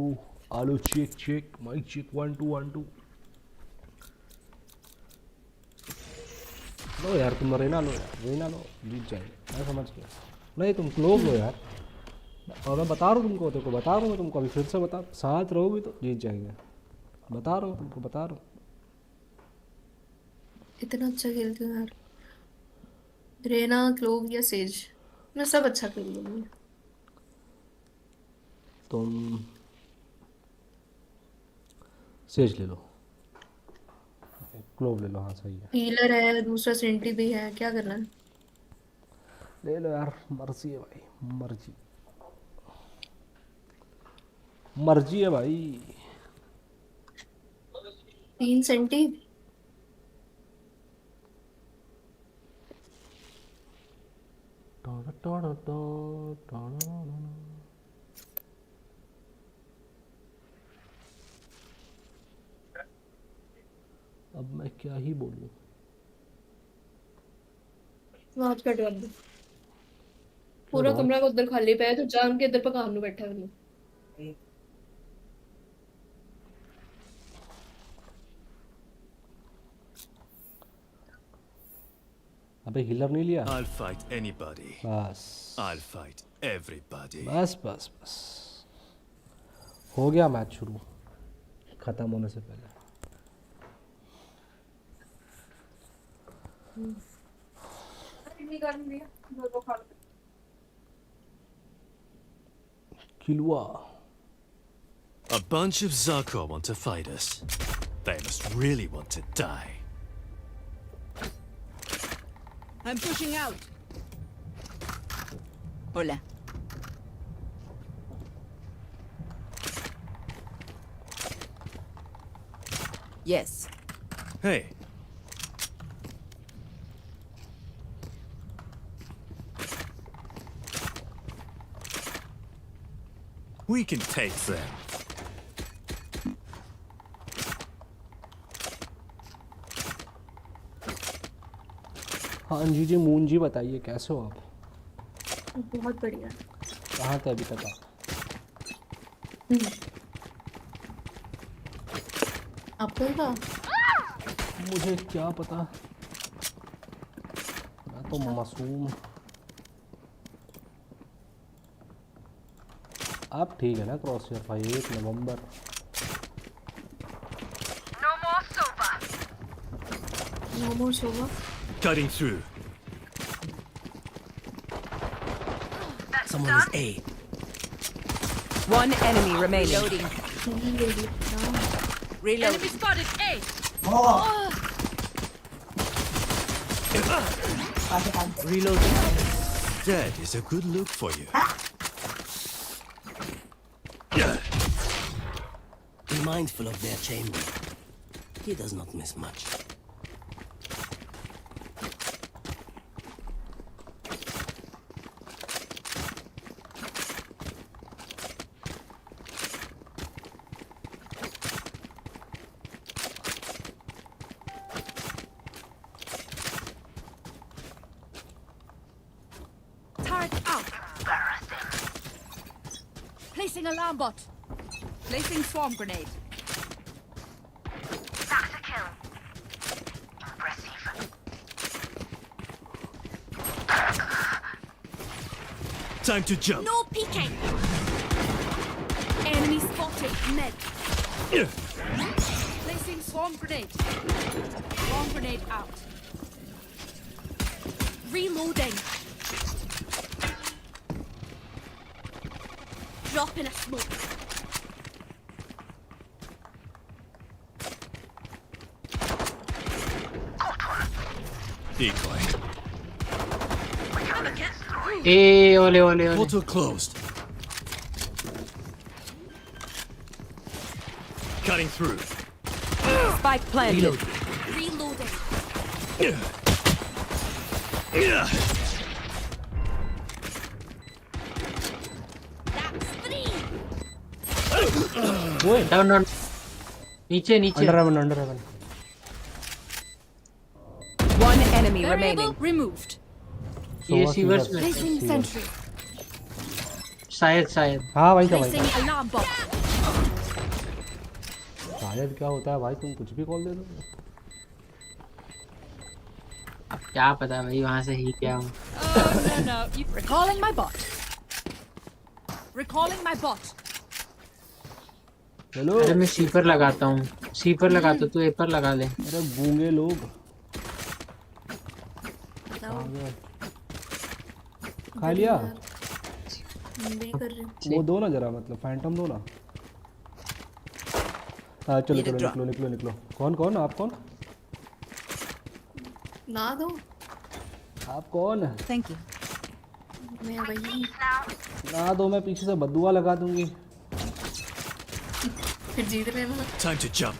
hello check check mic check 1 2 1 2। लो यार तुम रेना लो यार, रेना लो, जीत जाएंगे। मैं समझ गया। नहीं तुम क्लोव लो यार, और मैं बता रहा हूँ तुमको, देखो बता रहा हूँ मैं तुमको, अभी फिर से बता, साथ रहोगे तो जीत जाएंगे। बता रहा हूँ तुमको, बता रहा हूँ।
इतना अच्छा खेलती हूँ यार। रेना, क्लोव या सेज, मैं सब अच्छा खेल लूंगी।
तुम सेज ले लो, क्लोव ले लो, हाँ सही है।
हीलर है, दूसरा सेंटी भी है, क्या करना है?
ले लो यार, मर्जी है भाई, मर्जी, मर्जी है भाई।
3 सेंटी।
अब मैं क्या ही बोलूं।
वहां पे कट कर दो। पूरा कमरा का उधर खाली पे है तो जान के इधर पे काम नहीं बैठा है वो।
अबे हीलर नहीं लिया।
I'll fight anybody.
बस
I'll fight everybody.
बस बस बस, हो गया मैच शुरू खत्म होने से पहले। किलुआ।
A bunch of Zarko want to fight us. They must really want to die.
I'm pushing out. Hola. Yes.
Hey, we can take them.
हाँ अंजी जी, मून जी बताइए कैसे हो आप?
बहुत बढ़िया।
कहाँ थे अभी तक आप?
आपको था?
मुझे क्या पता, मैं तो मासूम। आप ठीक है ना क्रॉसफायर भाई? 1 नवंबर।
No more Sowa.
Cutting through.
Someone is A.
One enemy remaining. Loading. Reload.
Enemy spotted A.
Reloading.
Dead is a good look for you.
Be mindful of their chamber. He does not miss much.
Turret out. Placing alarm bot. Placing swarm grenade.
Time to jump.
No peeking. Enemy spotted. Med. Placing swarm grenade. Swarm grenade out. Reloading. Drop in a smoke.
Decoy.
Ole, ole, ole.
Portal closed. Cutting through.
Spike planted.
Reloading. That's 3.
ओए
Down, down. नीचे नीचे.
Under heaven, under heaven.
One enemy
Variable
remaining.
removed.
ये sewers में.
Placing sentry.
शायद
हाँ भाई क्या भाई
Placing alarm bot.
शायद क्या होता है भाई, तुम कुछ भी कॉल दे दो।
अब क्या पता भाई वहां से ही क्या हूँ।
No. Recalling my bot. Recalling my bot.
चलो
अरे मैं सी पर लगाता हूँ, सी पर लगाता हूँ, तू ए पर लगा ले।
अरे गूंगे लोग
जाओ,
खा लिया।
मैं भी कर रही हूँ।
वो दो ना जरा, मतलब फैंटम दो ना। हाँ चलो चलो निकलो निकलो निकलो। कौन कौन आप कौन?
ना दो,
आप कौन?
Thank you.
मैं वही
ना दो, मैं पीछे से बद्दुआ लगा दूंगी।
फिर जीत रहे हैं।
Time to jump.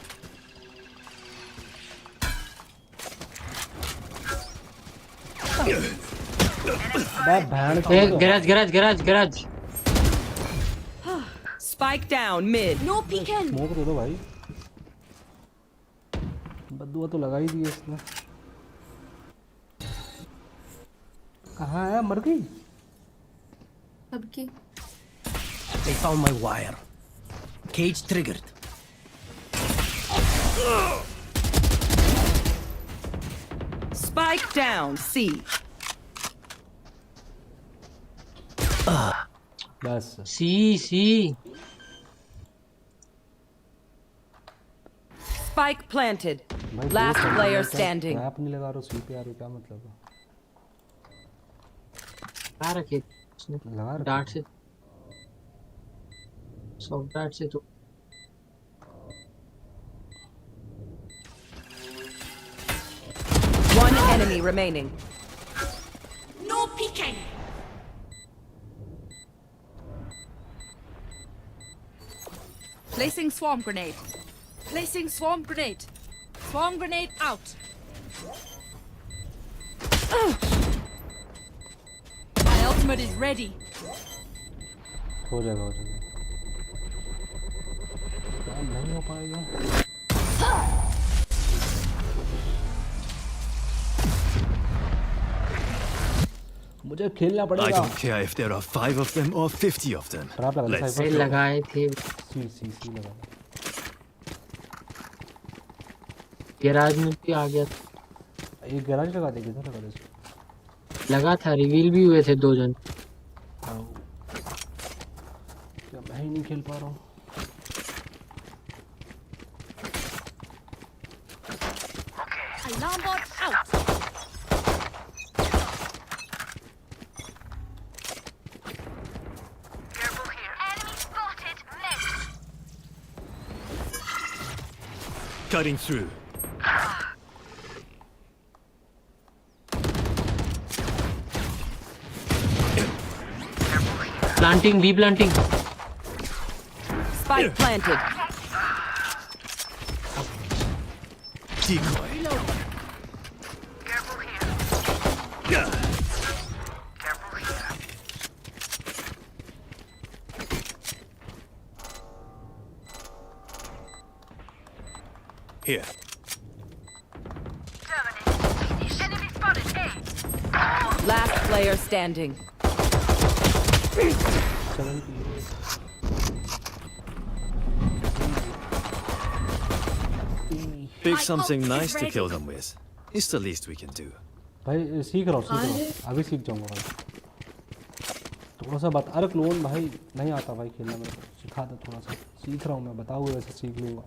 भैन
garage.
Spike down mid.
No peeking.
Smoke दे दो भाई। बद्दुआ तो लगा ही दिया इसने। कहाँ है? मर गई?
अब की
They found my wire. Cage triggered.
Spike down C.
बस
सी
Spike planted.
भाई
Last player standing.
आप नहीं लगा रहे हो सी पे, यार क्या मतलब है?
आ रखे
लगा रखे।
डार्ट से, सॉफ्ट डार्ट से तो
One enemy remaining.
No peeking. Placing swarm grenade. Placing swarm grenade. Swarm grenade out. My ultimate is ready.
हो जाएगा क्या नहीं हो पाएगा? मुझे खेलना
I
पड़ेगा।
don't care if there are 5 of them or 50 of them.
Trap लगा दे,
Let's
साइफर
go.
लगाए थे।
सी लगा दे।
गैराज में भी आ गया था।
एक गैराज लगा दे, किधर लगा दे?
लगा था, रिवील भी हुए थे 2 जन।
क्या मैं ही नहीं खेल पा रहा हूँ?
Alarm bot out.
Cutting through.
Planting B planting.
Spike planted.
Decoy. Here.
Last player standing.
Pick something nice to kill them with. It's the least we can do.
भाई सीख रहा हूँ, अभी सीख जाऊंगा भाई। थोड़ा सा बता। अरे क्लोन भाई नहीं आता भाई खेलना, मेरे को सिखा दे थोड़ा सा। सीख रहा हूँ मैं, बताओगे वैसे सीख लूँगा।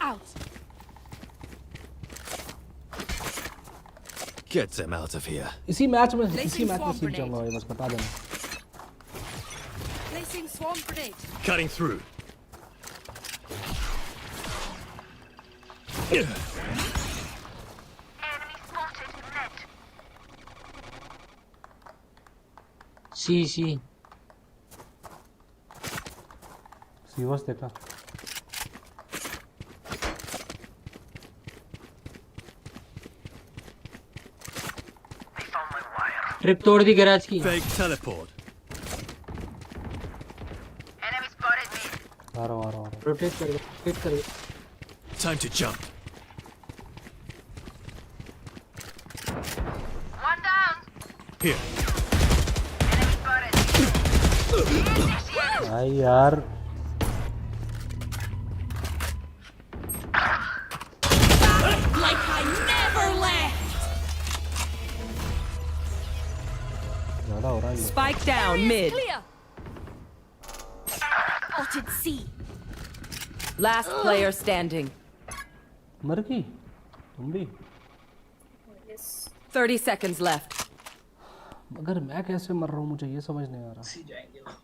Out.
Get them out of here.
इसी मैच में
Placing
सीख
swarm
जाऊंगा भाई, बस बता देना।
Placing swarm grenade.
Cutting through.
सी
सीवर्स देखा।
ट्रिप तोड़ दी गैराज की।
Fake teleport.
आ रहा हूँ।
रोटेट कर दे।
Time to jump. Here.
भाई यार
Like I never left.
ज़्यादा हो रहा है
Spike down mid.
Clear. Spotted C.
Last player standing.
मर गई तुम भी
30 seconds left.
मगर मैं कैसे मर रहा हूँ मुझे ये समझ नहीं आ रहा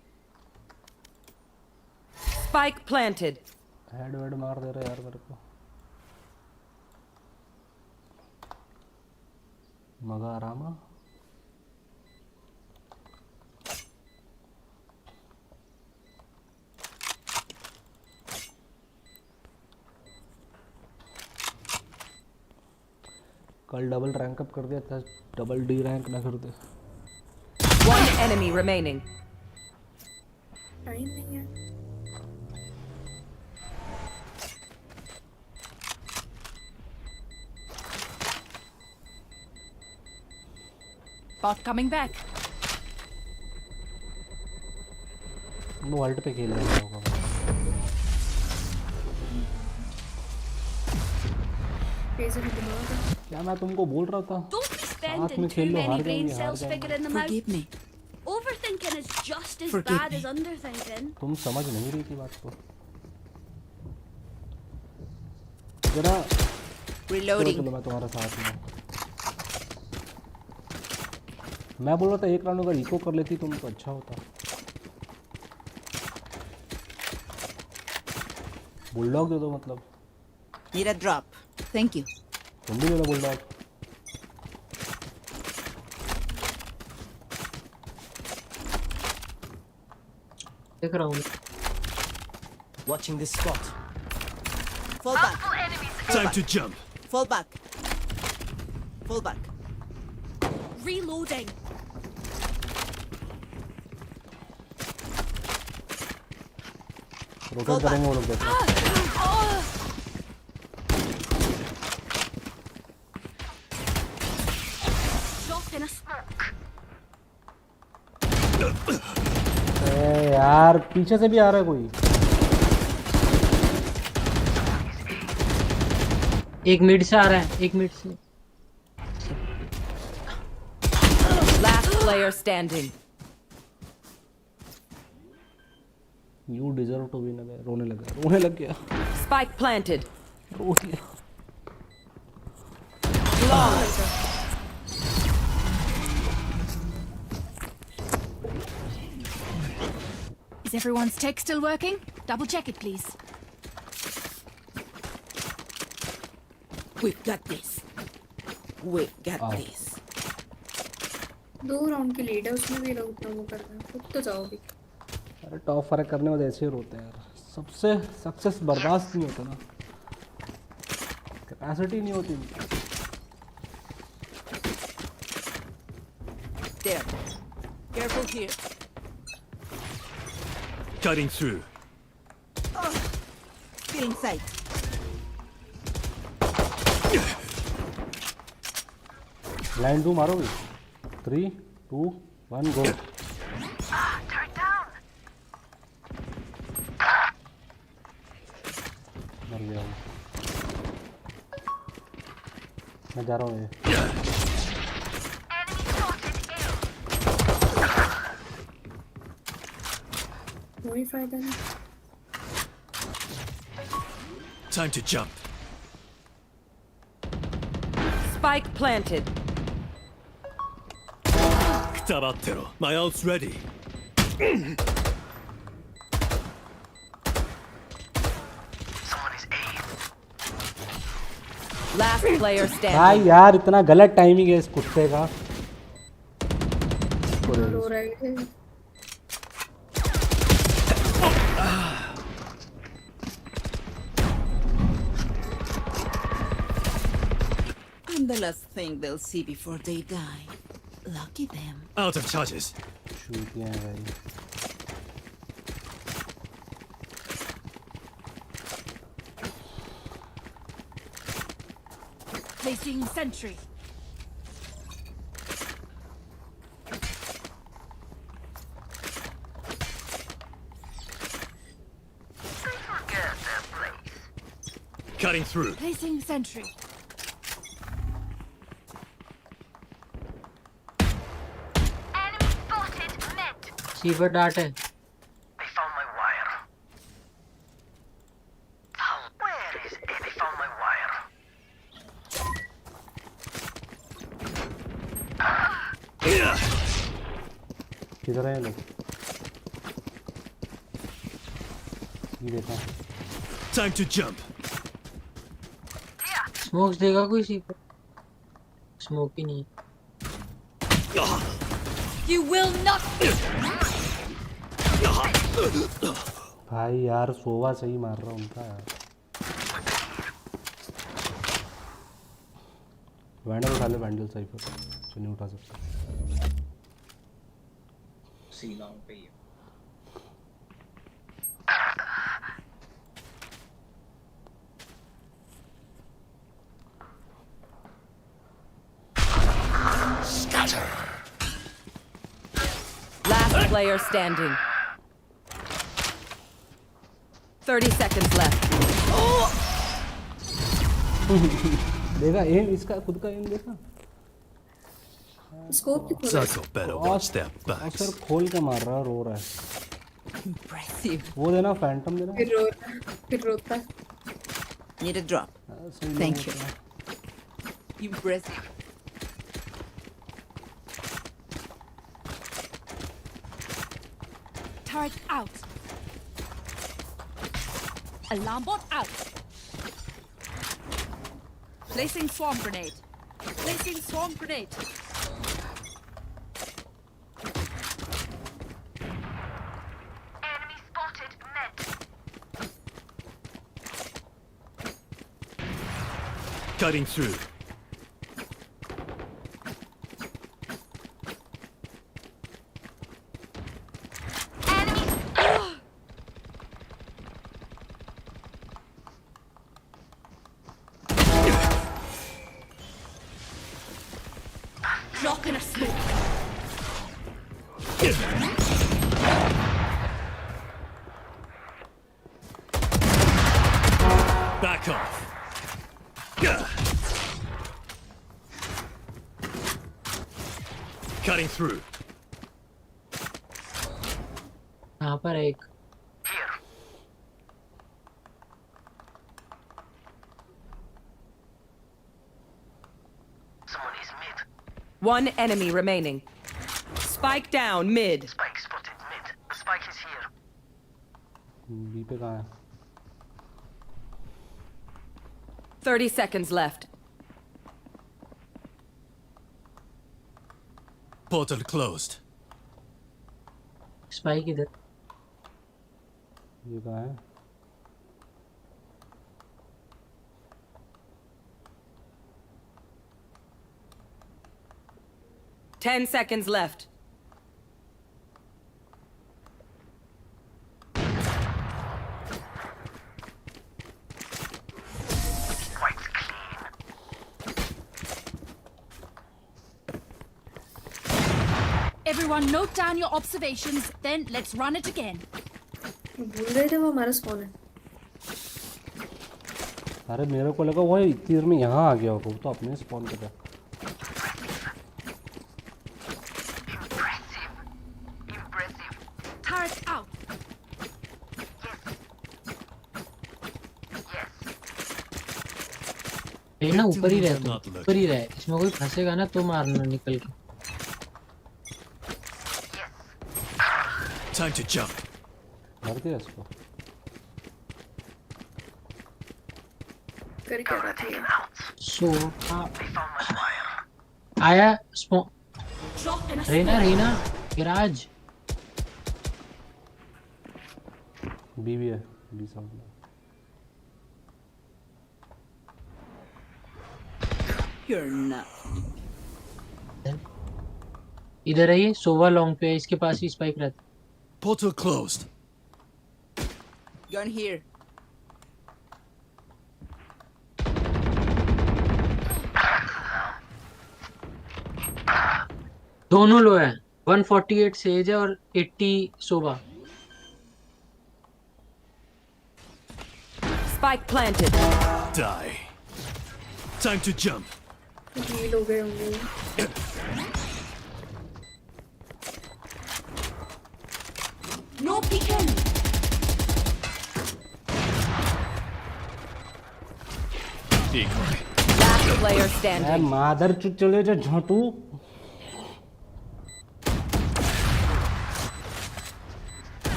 Spike planted.
हेड वेड मार दे रहे यार मेरे को मगा आरामा कल डबल रैंक अप कर दिया था डबल डी रैंक ना कर दे
One enemy remaining.
टाइम नहीं है
Bot coming back.
वो वर्ल्ड पे खेल रहा होगा
कैसे भी दिमाग है
क्या मैं तुमको बोल रहा था
Don't be
साथ
spending
में
too
खेल लो
many
हार
brain
जाएंगे हार
cells figuring
जाएंगे
them out.
Forgive me.
Overthinking is just as
Forgive
bad
me.
as underthinking.
तुम समझ नहीं रही थी बात को जरा
Reloading.
चलो मैं तुम्हारे साथ में मैं बोल रहा था एक राउंड अगर इको कर लेती तुम तो अच्छा होता बुलडॉग दे दो मतलब
Need a drop. Thank you.
तुम भी दे दो बुलडॉग
देख रहा हूँ
Watching this spot. Fall back.
Time to jump.
Fall back. Fall back.
Reloading.
Rotate करेंगे वो लोग देखो
Drop in a smoke.
ए यार पीछे से भी आ रहा है कोई
एक मिड से आ रहा है एक मिड से
Last player standing.
You deserve to win अबे रोने लग गया
Spike planted.
रो दिया
Is everyone's tech still working? Double check it, please.
We've got this. We've got
Oh.
this.
2 round की लीड है उसमें भी लोग उतना वो कर रहे हैं खुद तो जाओ भी
अरे टॉप फर्क करने वाले ऐसे ही रोते हैं यार सबसे सक्सेस बर्दाश्त नहीं होता ना कैपेसिटी नहीं होती
There. Careful here.
Cutting through.
Feeling sight.
Line 2 मारोगे 3 2 1 गो मर गया हूँ मैं जा रहा हूँ ये
कोई फायदा नहीं
Time to jump.
Spike planted.
Kutabattero. My ult's ready.
Last player
भाई
standing.
यार इतना गलत टाइमिंग है इस कुत्ते का
रो रहे थे
I'm the last thing they'll see before they die. Lucky them.
Out of charges.
Shoot किया है भाई
Placing sentry.
Cutting through.
Placing sentry.
Sewer dot है
किधर है ये लोग? ये देखा
Time to jump.
स्मोक्स देगा कोई सीवर स्मोक ही नहीं
You will not.
भाई यार सोवा सही मार रहा उनका यार। वैंडल उठा ले वैंडल सही पर जो नहीं उठा सकता
सी लॉन्ग पे ही है।
Last player standing. 30 seconds left.
देखा एम इसका खुद का एम देखा
स्कोप की खोल
Zako better watch their
और
backs.
सर खोल के मार रहा रो रहा है
Impressive.
वो देना फैंटम देना
फिर रोता है।
Need a drop.
सही
Thank
नहीं
you. Impressive.
Turret out. Alarm bot out. Placing swarm grenade. Placing swarm grenade.
Cutting through.
Rock and a smoke.
Back off. Gah. Cutting through.
यहाँ पर एक
One enemy remaining. Spike down mid.
B पे कहाँ है
30 seconds left.
Portal closed.
Spike इधर
ये कहाँ है
10 seconds left.
Everyone note down your observations, then let's run it again.
भूल गए थे वो हमारा स्पॉन है।
अरे मेरे को लगा वो तीर में यहाँ आ गया होगा वो तो अपने स्पॉन पे था
Turret out.
ये ना ऊपर ही रहे तुम ऊपर ही रहे इसमें कोई फंसेगा ना तो मारना निकल के
Time to jump.
मर दिया इसको
कर क्या रहा था ये?
सो आया spawn
Drop in a
Reyna गिराज
बी भी है बी साउंड में
You're not.
इधर है ये सोवा लॉन्ग पे है इसके पास ही स्पाइक रहता
Portal closed.
Gun here.
दोनों लो है 148 सेज है और 80 Sova
Spike planted.
Die. Time to jump.
Heal हो गए होंगे।
No peeking.
Decoy.
Last player
मैं
standing.
मादर चुप चले जो झोंटू।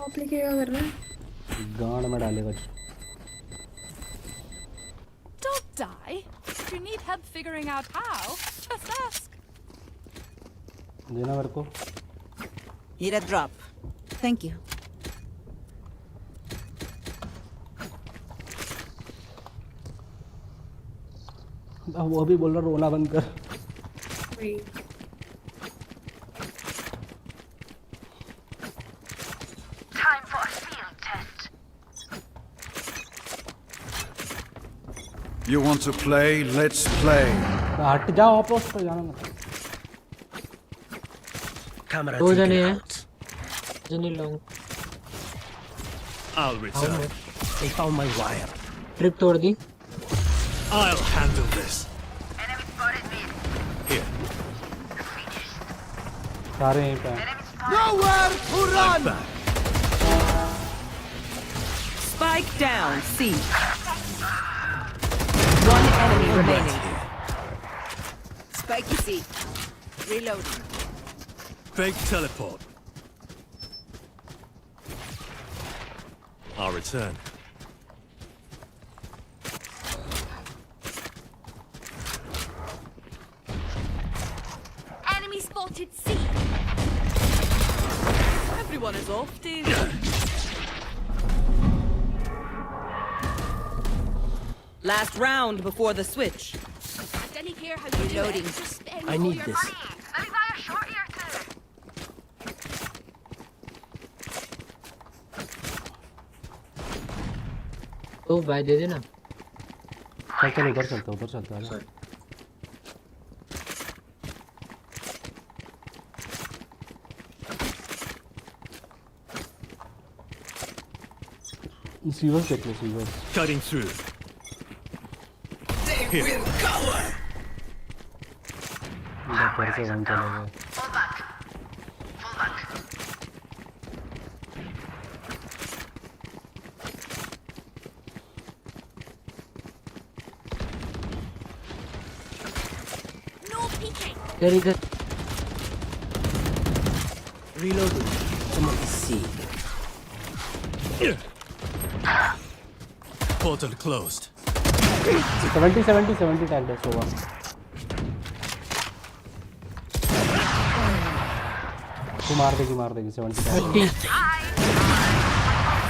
आप लेके क्या कर रहे हैं?
गांड में डालेगा।
Don't die. If you need help figuring out how, just ask.
देना मेरे को।
Need a drop. Thank you.
वो भी बोल रहा रोना बंद कर।
वही।
You want to play? Let's play.
हट जाओ ऑपोस्ट पे जाना मत।
दो जने हैं जने लोग
I'll return.
They found my wire.
Trip तोड़ दी
I'll handle this. Here.
सारे यहीं पे हैं।
I'm back.
Spike down. C. One enemy remaining.
Spiky C. Reloading.
Fake teleport. I'll return.
Enemy spotted C. Everyone is off, Dave.
Last round before the switch.
Didn't care how you
Reloading.
do it. Just spend
I
all
need
your
this.
money.
तो भाई दे देना
चल चल उधर चलते हैं।
Sorry.
Sewers देख लो sewers.
Cutting through. Here.
ऊपर से वन चले गए।
No peeking.
तेरी इधर
Reloading. Someone is C.
Portal closed.
70 tag है सोवा। तू मार देगी 70 टैग।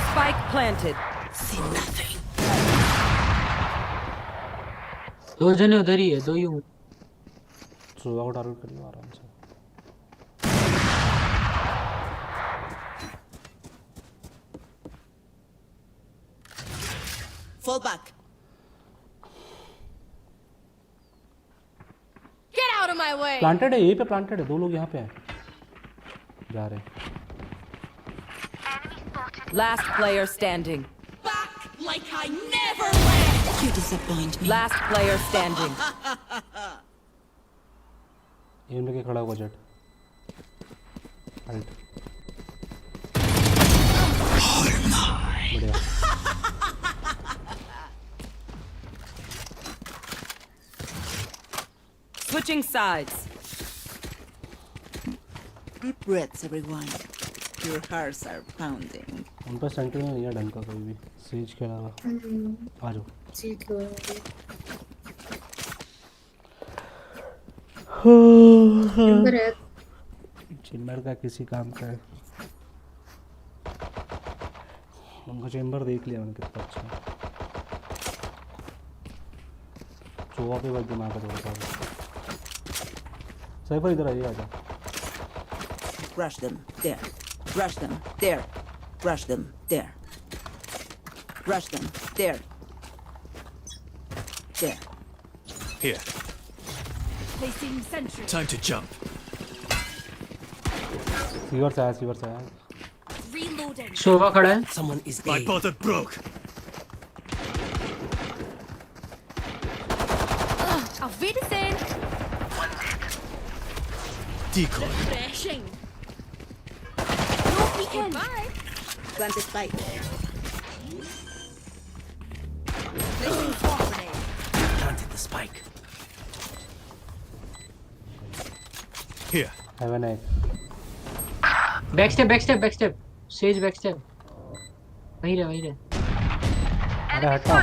Spike planted.
दो जने उधर ही है दो ही हूँ
सोवा को टारगेट कर लो आराम से।
Fall back.
Get out of my way.
Planted है यहीं पे प्लांटेड है। दो लोग यहाँ पे हैं जा रहे हैं।
Last player standing.
Back like I never left. You disappoint me.
Last player standing.
Aim लेके खड़ा होगा जेट। राइट। बढ़िया।
Switching sides.
Deep breaths, everyone. Your hearts are pounding.
उन पर सेंट्रल नहीं है ढंग का कोई भी सीज के अलावा। आ जाओ।
जीत लो। चेंबर है।
चेंबर का किसी काम का है। उनका चेंबर देख लिया मैंने कितना अच्छा है। चोवा पे बस दिमाग का थोड़ा सा। साइफर इधर आइए आजा।
Rush them there. Rush them there. Rush them there. Rush them there. There.
Here.
Placing sentry.
Time to jump.
Sewer से आया
Reloading.
सोवा खड़ा है.
Someone is
My
A.
bottom broke.
Auf Wiedersehen.
Decoy.
Refreshing. No peeking. Bye.
Plant the spike.
Placing swarm grenade.
Planted the spike.
Here.
Heaven है.
Back step. Sage back step. वहीं रहे.
अरे हटा.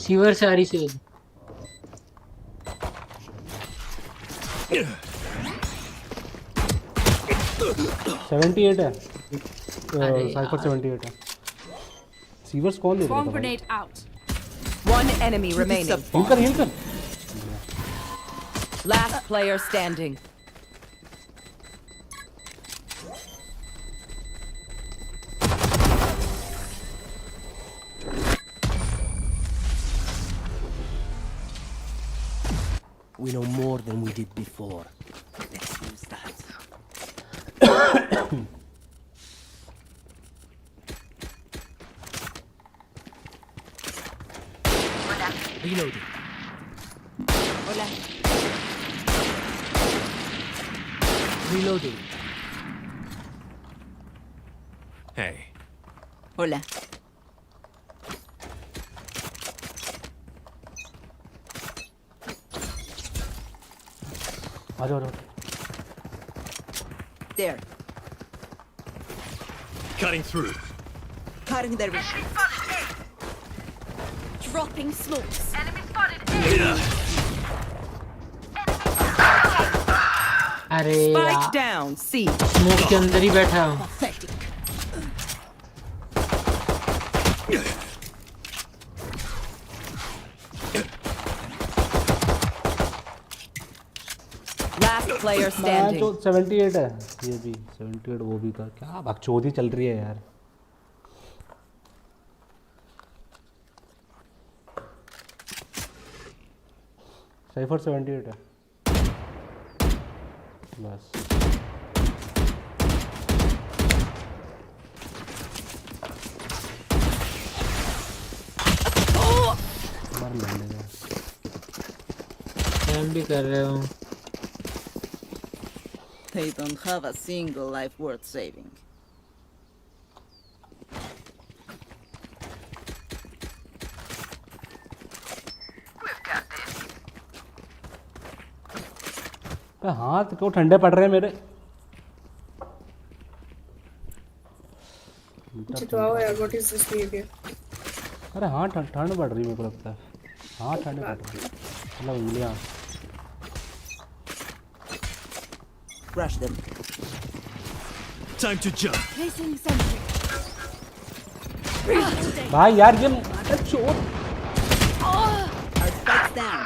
Sewer से आ रही says.
$78 है. Cipher 78 है. Sewers कौन दे रहा
Swarm
था भाई?
grenade out.
One enemy remaining.
हिल कर.
Last player standing.
We know more than we did before. Let's use that. Reloading.
Hola.
Reloading.
Hey.
Hola.
आ जाओ.
There.
Cutting through.
Cutting their vision.
Dropping smokes.
अरे
Spike
यार.
down. C.
Smoke के अंदर ही बैठा हूँ.
Pathetic.
Last player
मैं
standing.
तो 78 है. ये भी 78 वो भी था. क्या बकचोदी चल रही है यार. साइफर 78 है. बस. मर लेगा.
हम भी कर रहे हूँ.
They don't have a single life worth saving.
हाथ क्यों ठंडे पड़ रहे हैं मेरे. अरे हाँ ठंड पड़ रही मेरे को लगता है. हाँ ठंड पड़ रही है. मतलब उंगलियाँ.
Rush them.
Time to jump.
Placing sentry.
भाई यार ये चोट.
Our spikes down.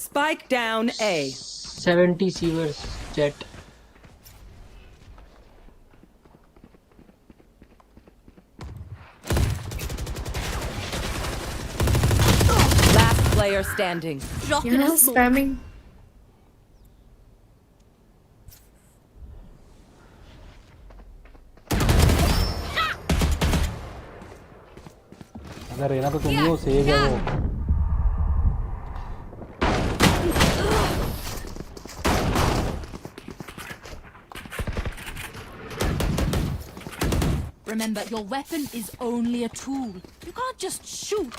Spike down A.
70 sewers jet.
Last player standing.
Dropping a smoke.
Spamming.
अगर रहना तो तुम ही हो. सेज है वो.
Remember, your weapon is only a tool. You can't just shoot.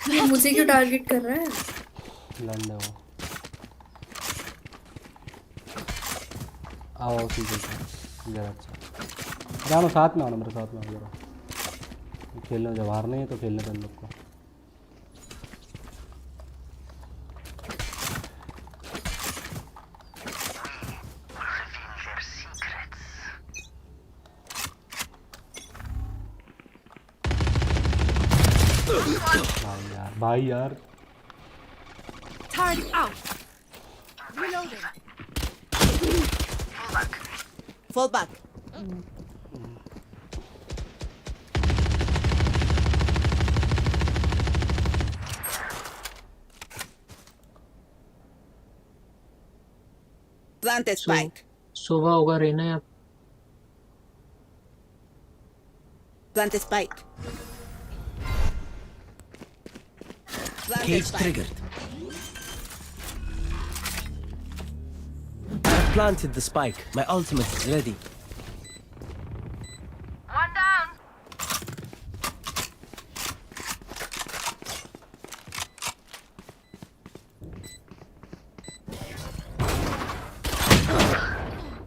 You
ये
have
मुझे
to
क्यों
kill.
टारगेट कर रहा है?
लंड है वो. आओ ठीक है. जरा अच्छा. जानो साथ में आओ ना. मेरे साथ में आओ जरा. खेलने जब हार नहीं है तो खेलने तुम लोग को. भाई यार.
Turret out. Reloading.
Fall back. Plant the spike.
सुबह होगा रहना या
Plant the spike. Plant the
Cage
spike.
triggered. I've planted the spike. My ultimate is ready.
One down.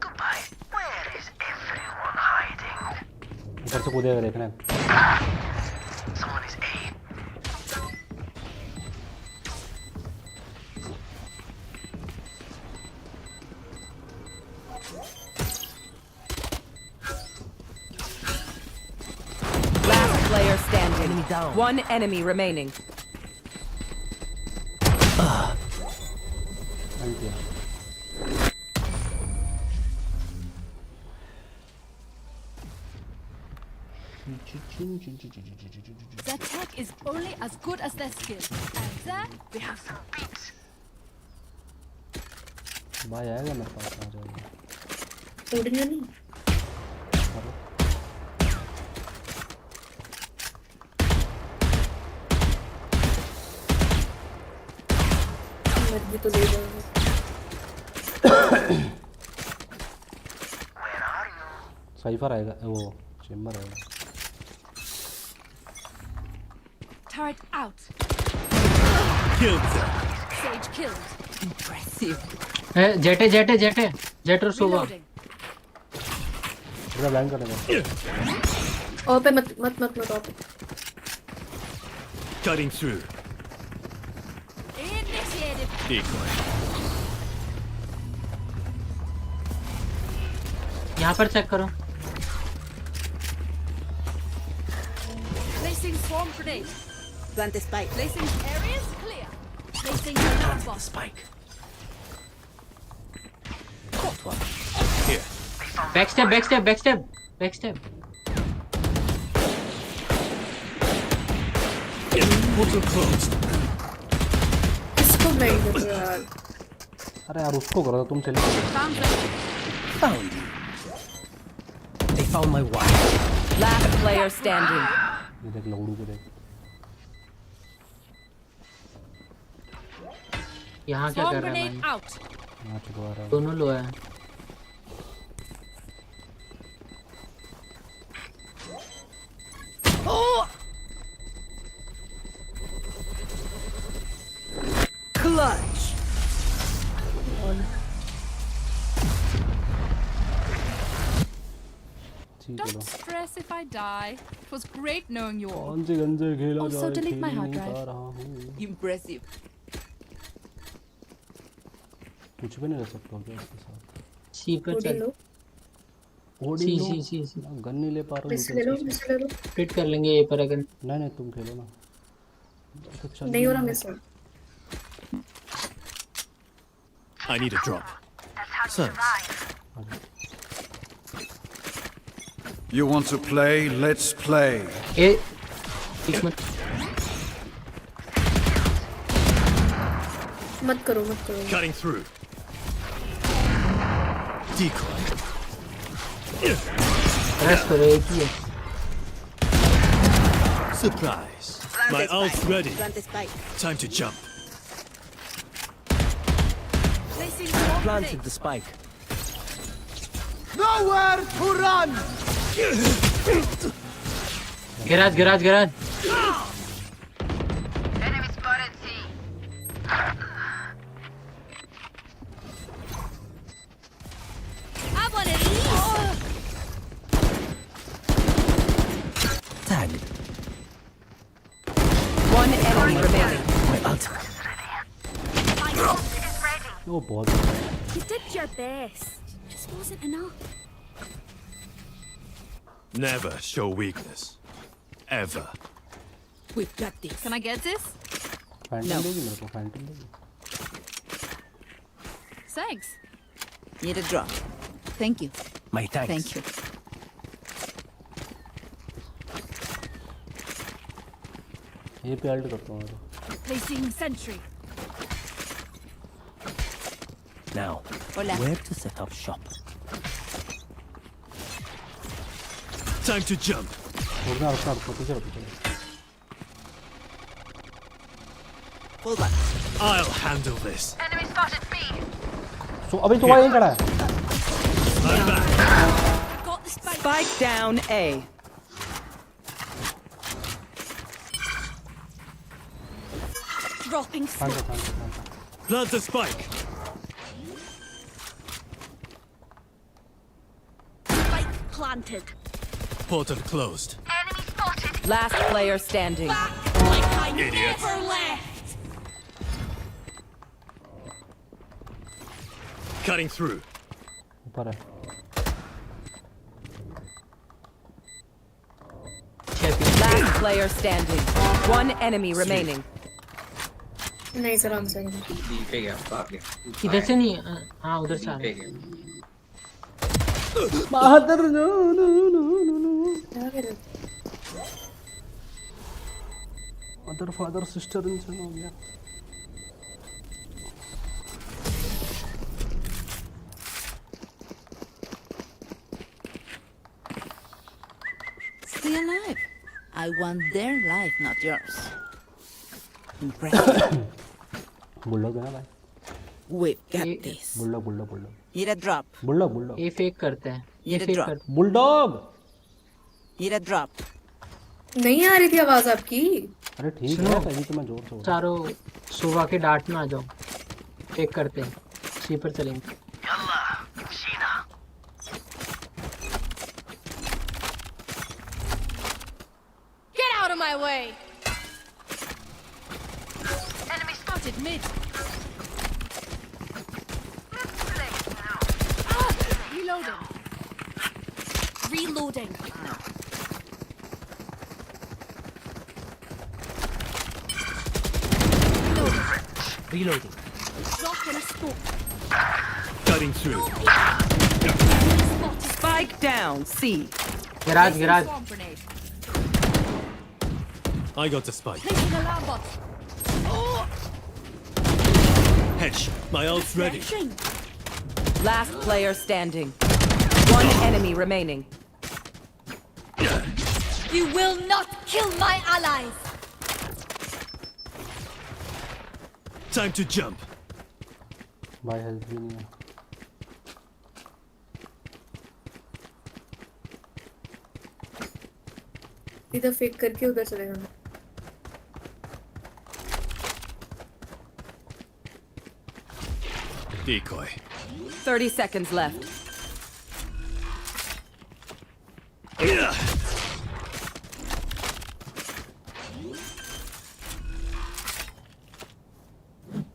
Goodbye. Where is everyone hiding?
ऊपर से कूदेगा देखना
Someone is A.
Last player standing.
Enemy down.
One enemy remaining.
Thank you
Their tech is only as good as their skill. And there we have some beats.
भाई आएगा मेरे पास आ जाएगा
उड़ेगा नहीं मर्जी तो ले जाऊंगा
साइफर आएगा वो चेम्बर आएगा
Turret out.
Killed them.
Sage killed.
Impressive.
Jett Jett Jett Jett और सुबह
Reloading.
पूरा ब्लैंक करेगा
और पे मत मत मत मत और पे
Cutting through.
Initiated.
Decoy.
यहाँ पर चेक करो
Placing swarm grenade.
Plant the spike.
Placing areas clear. Placing alarm bomb.
Spike.
Here.
Back step back step back step back step
Portal closed.
इसको मैं कर यार
अरे यार उसको करो तुम चले
Found them.
Found you. They found my wife.
Last player standing.
ये देख लौड़ू को देख
यहाँ क्या
Swarm
कर रहा है
grenade
man?
out.
यहाँ चुका रहा है
दोनों लो है
Clutch.
ठीक है लो
Don't stress if I die. It was great knowing you all.
कौन से गंजे खेला
Also
जाए
delete my
खेल
hard
नहीं
drive.
पा रहा हूँ
Impressive.
कुछ भी नहीं रह सकता क्या इसके साथ
सी पे
उड़ी
चल
लो
ओडी
सी
लो
सी सी सी
गन नहीं ले पा रहा
मिस ले लो मिस ले लो
फिट कर लेंगे ये पर अगर
नहीं नहीं तुम खेलो ना तो चल
नहीं हो रहा miss
I need a drop. Thanks.
You want to play? Let's play.
ए एक मिनट
मत करो मत करो
Cutting through. Decoy.
रेस्ट करो एक ही है
Surprise.
Plant
My
the
ult's
spike.
ready.
Plant the spike.
Time to jump.
Placing swarm
Planted
grenade.
the spike.
Nowhere to run!
Garage garage garage
Enemy spotted C.
I want it easy.
Tagged.
One enemy remaining.
My ultimate.
My ult is ready.
वो बहुत
You did your best. Just wasn't enough.
Never show weakness. Ever.
We've got this.
Can I get this?
Phantom देगी मेरे को Phantom देगी
Thanks.
Need a drop. Thank you.
My thanks.
Thank you.
ये पे alt करता हूँ
Placing sentry.
Now,
Hola.
where to set up shop?
Time to jump.
रुकना रुकना रुकना पीछे रहो पीछे
Pull back.
I'll handle this.
Enemy spotted B.
सो अभी तो वहीं खड़ा है
I'm back.
Got the spike.
Spike down A.
Dropping
शांत
smoke.
हो, शांत हो, शांत हो।
Plant the spike.
Spike planted.
Portal closed.
Enemy spotted.
Last player standing.
Back like I
Idiot.
never left.
Cutting through.
ऊपर है
Last player standing. One enemy remaining.
नहीं sir हम सही
इधर से नहीं हाँ उधर से आ रहा है।
बहादुर no no no no no
क्या कर रहे हो?
मदर फादर सिस्टर इंसान हो गया
Stay alive. I want their life, not yours. Impressive.
Bullo देना भाई
We've got this.
Bullo Bullo Bullo
Need a drop.
Bullo Bullo
ये फेक करते हैं ये
Need a
फेक
drop.
करते
बुलडॉग
Need a drop.
नहीं आ रही थी आवाज आपकी
अरे ठीक
सुनो।
है तभी तो मैं जोर से बोल रहा
चारों सुबह के डांट में आ जाओ फेक करते हैं सी पर चलेंगे
Yalla. Sheena.
Get out of my way.
Enemy
Spotted mid. Reloading. Reloading.
Reloading.
Drop in a smoke.
Cutting through.
Spotted.
Spike down C.
Garage garage
Swamp grenade.
I got the spike.
Placing alarm bot.
Hedge. My ult's ready.
Flashing.
Last player standing. One enemy remaining.
You will not kill my allies.
Time to jump.
भाई help भी नहीं है
इधर fake करके उधर चले जाना
Decoy.
30 seconds left.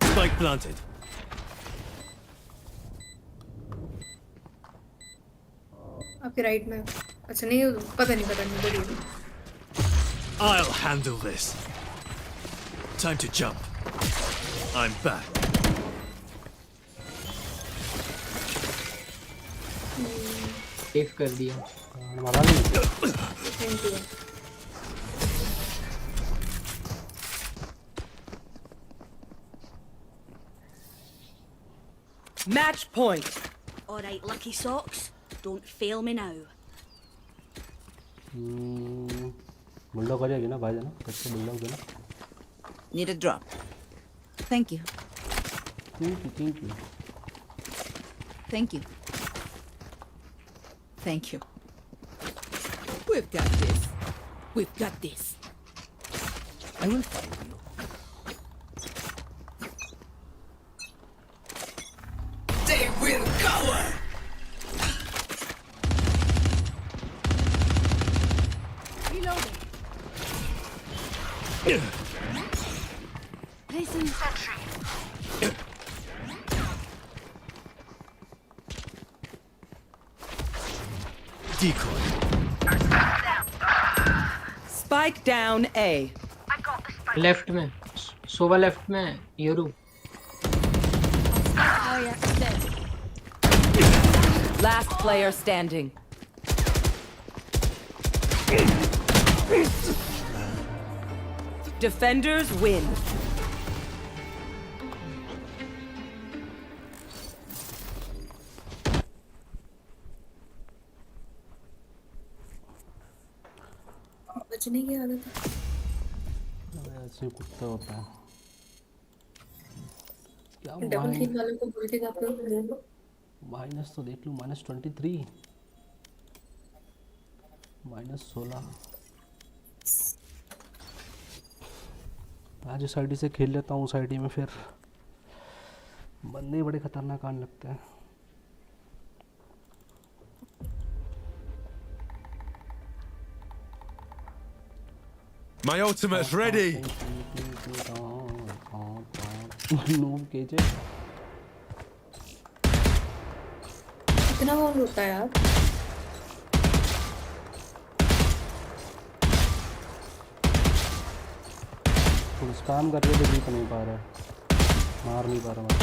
Spike planted.
आपके राइट में अच्छा नहीं पता नहीं बढ़िया
I'll handle this. Time to jump. I'm back.
Safe कर दिया
मारा नहीं
thank you
Match point.
All right, lucky socks. Don't fail me now.
बुल्डॉग आ जाएगी ना भाई जाना कैसे बुल्डॉग देना
Need a drop. Thank you.
Thank you
Thank you. Thank you. We've got this. We've got this.
I will find you.
They will cover.
Reloading. Placing sentry.
Decoy.
Spike down A.
I got the spike.
Left में सोवा left में यूरू
Oh yeah, it's dead.
Last player standing. Defenders win.
बचने की आदत है।
ऐसे कुत्ता होता है क्या।
डबल किल वालों को बोल के जाते हो।
माइनस तो देख लूँ, -23, -16। आज इस आईडी से खेल लेता हूँ, उस आईडी में फिर बंदे बड़े खतरनाक आने लगते हैं।
My ultimate's ready.
Noob KJ
इतना कौन रोता है यार?
तो स्पैम कर रहे थे, जीत नहीं पा रहा, मार नहीं पा रहा मैं।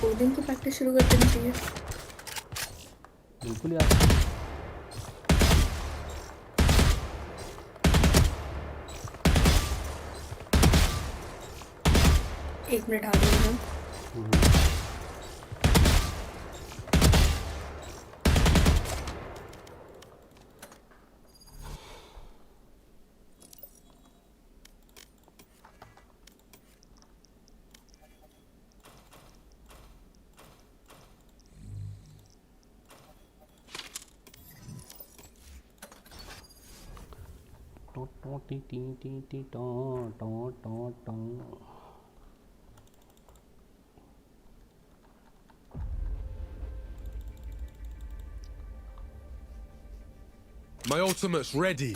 कोडिंग की प्रैक्टिस शुरू कर देनी चाहिए।
बिल्कुल यार।
एक मिनट आ रही हूँ।
My ultimate's ready.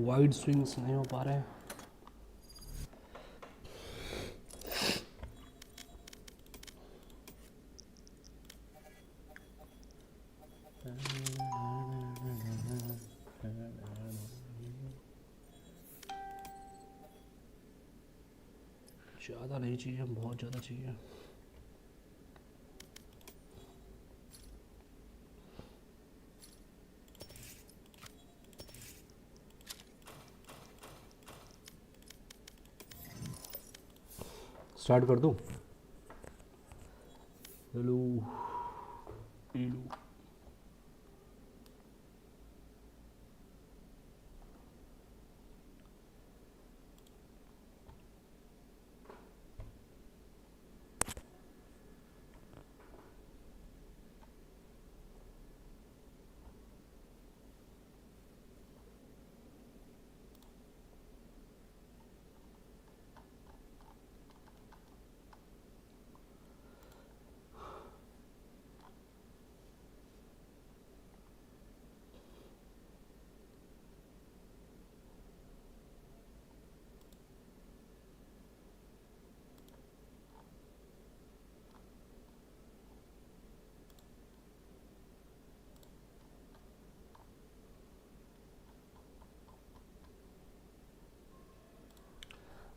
Wide swings नहीं हो पा रहे। ज़्यादा नहीं चाहिए, बहुत ज़्यादा चाहिए। स्टार्ट कर दूं? हेलो हेलो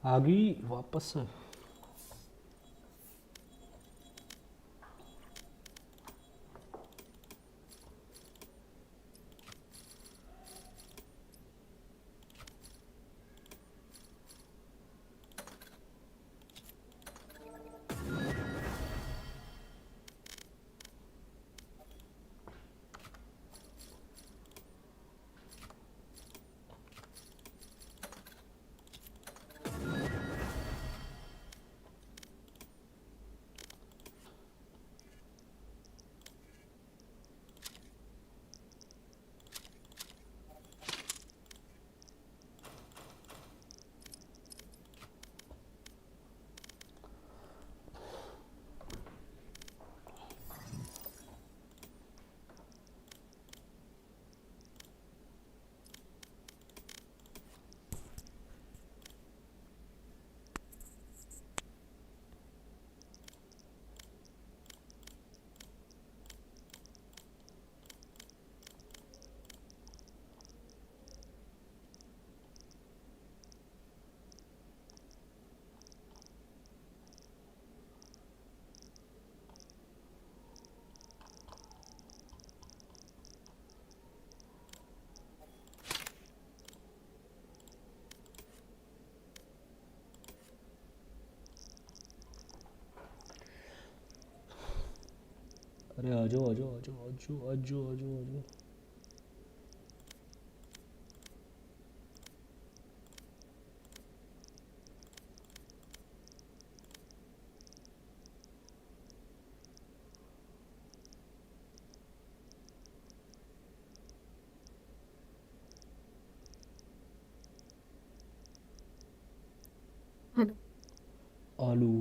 आ गई वापस। अरे आजो आजो आजो आजो आजो आजो आजो
हेलो
आलू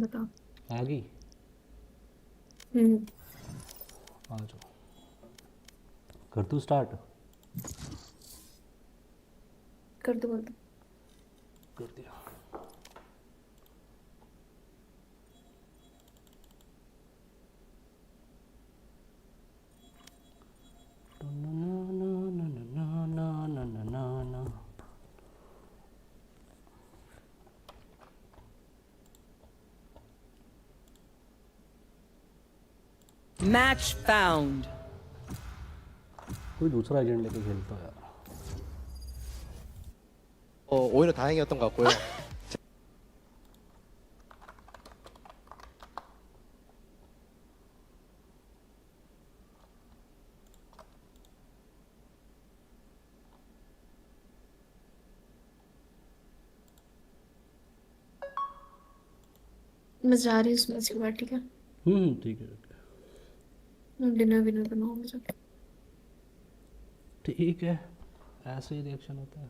बताओ।
आ गई आ जाओ कर तू स्टार्ट
कर दो
कर दिया
Match found.
कोई दूसरा एजेंट लेके खेलता है यार
오히려 다행이었던 것 같고요.
मैं जा रही हूँ उसमें से बाहर, ठीक है?
ठीक है
डिनर विनर बनाऊंगी जाके।
ठीक है ऐसे ही रिएक्शन होता है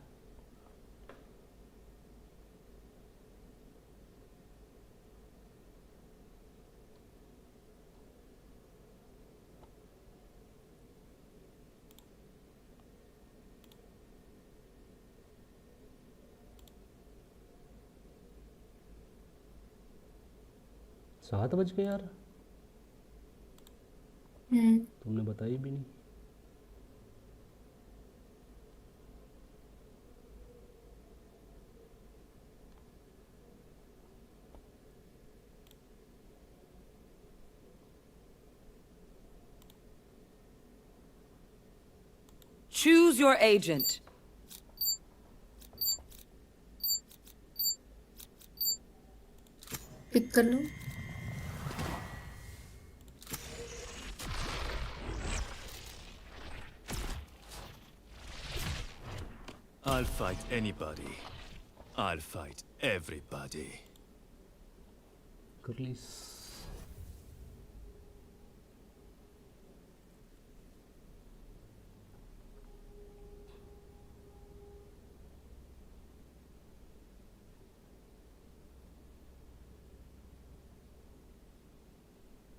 सात बज गए यार तुमने बताई भी नहीं
Choose your agent.
पिक कर लो।
I'll fight anybody. I'll fight everybody.
Curly's.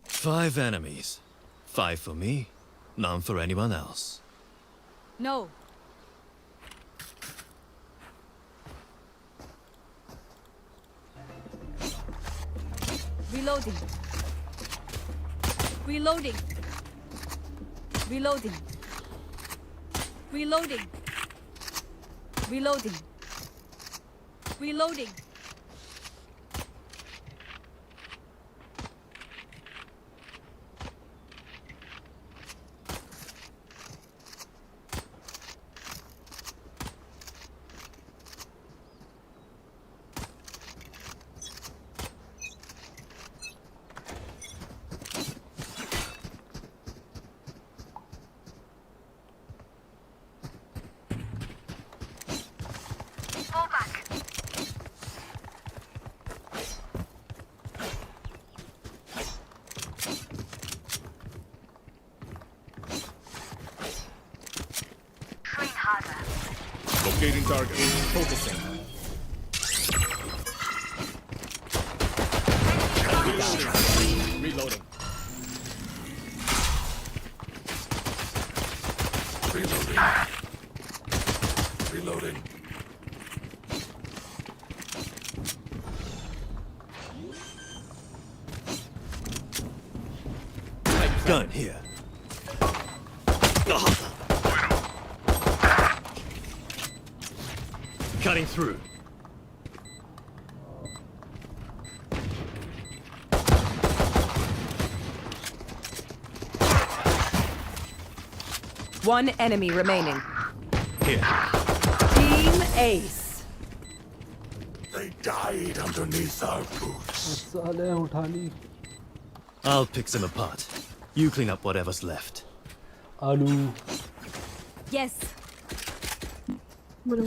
Five enemies. Five for me, none for anyone else.
No. Reloading. Reloading. Reloading. Reloading. Reloading. Reloading.
Fall back. Train harder.
Locating target. Focusing. Reloading. Reloading.
Gun here. Cutting through.
One enemy remaining.
Here.
Team Ace.
They died underneath our boots.
साले उठा ली
I'll pick them apart. You clean up whatever's left.
आलू
Yes.
बोलो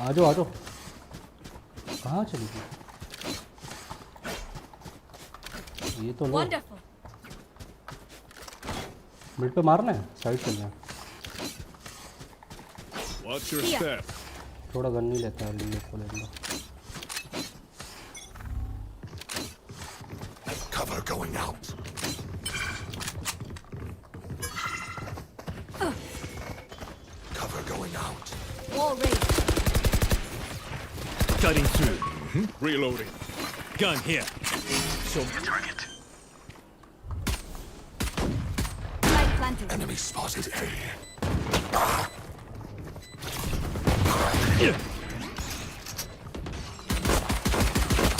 आ जाओ कहाँ चली गई ये तो लो
Wonderful.
मिड पे मारना है साइड चलना है
Watch your
Here.
step.
थोड़ा गन नहीं लेता है लिए को लेना
Cover going out. Cover going out.
Wall raised.
Cutting through.
Reloading.
Gun here.
Show me target.
Light planted.
Enemy spotted A.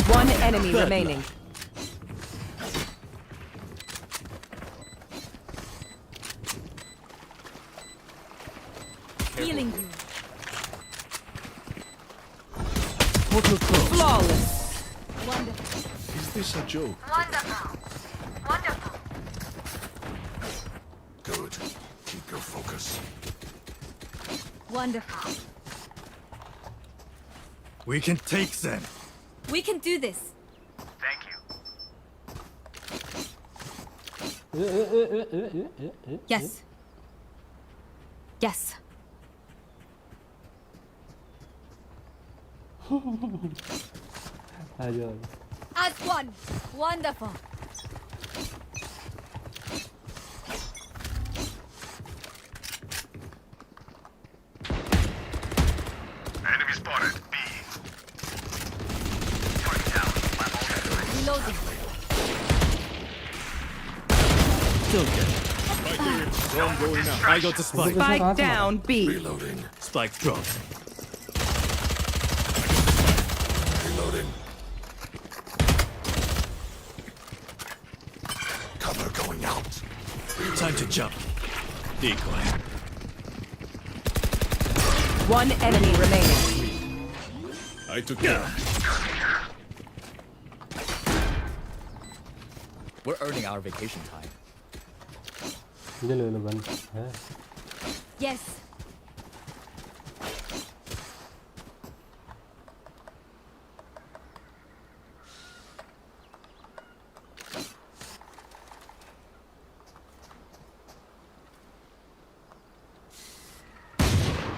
One enemy remaining.
Healing you.
Flawless.
Wonderful.
Is this a joke?
Wonderful. Wonderful.
Good. Keep your focus.
Wonderful.
We can take them.
We can do this.
Thank you.
Yes. Yes.
आ जाओ
As one. Wonderful.
Enemy spotted. B. Target down.
Reloading.
Don't get it.
Right here. Drone going out.
I got the spike.
Spike down B.
Reloading.
Spike dropped.
Reloading. Cover going out.
Time to jump. Decoy.
One enemy remaining.
I took care.
We're earning our vacation time.
ये ले लो gun है
Yes.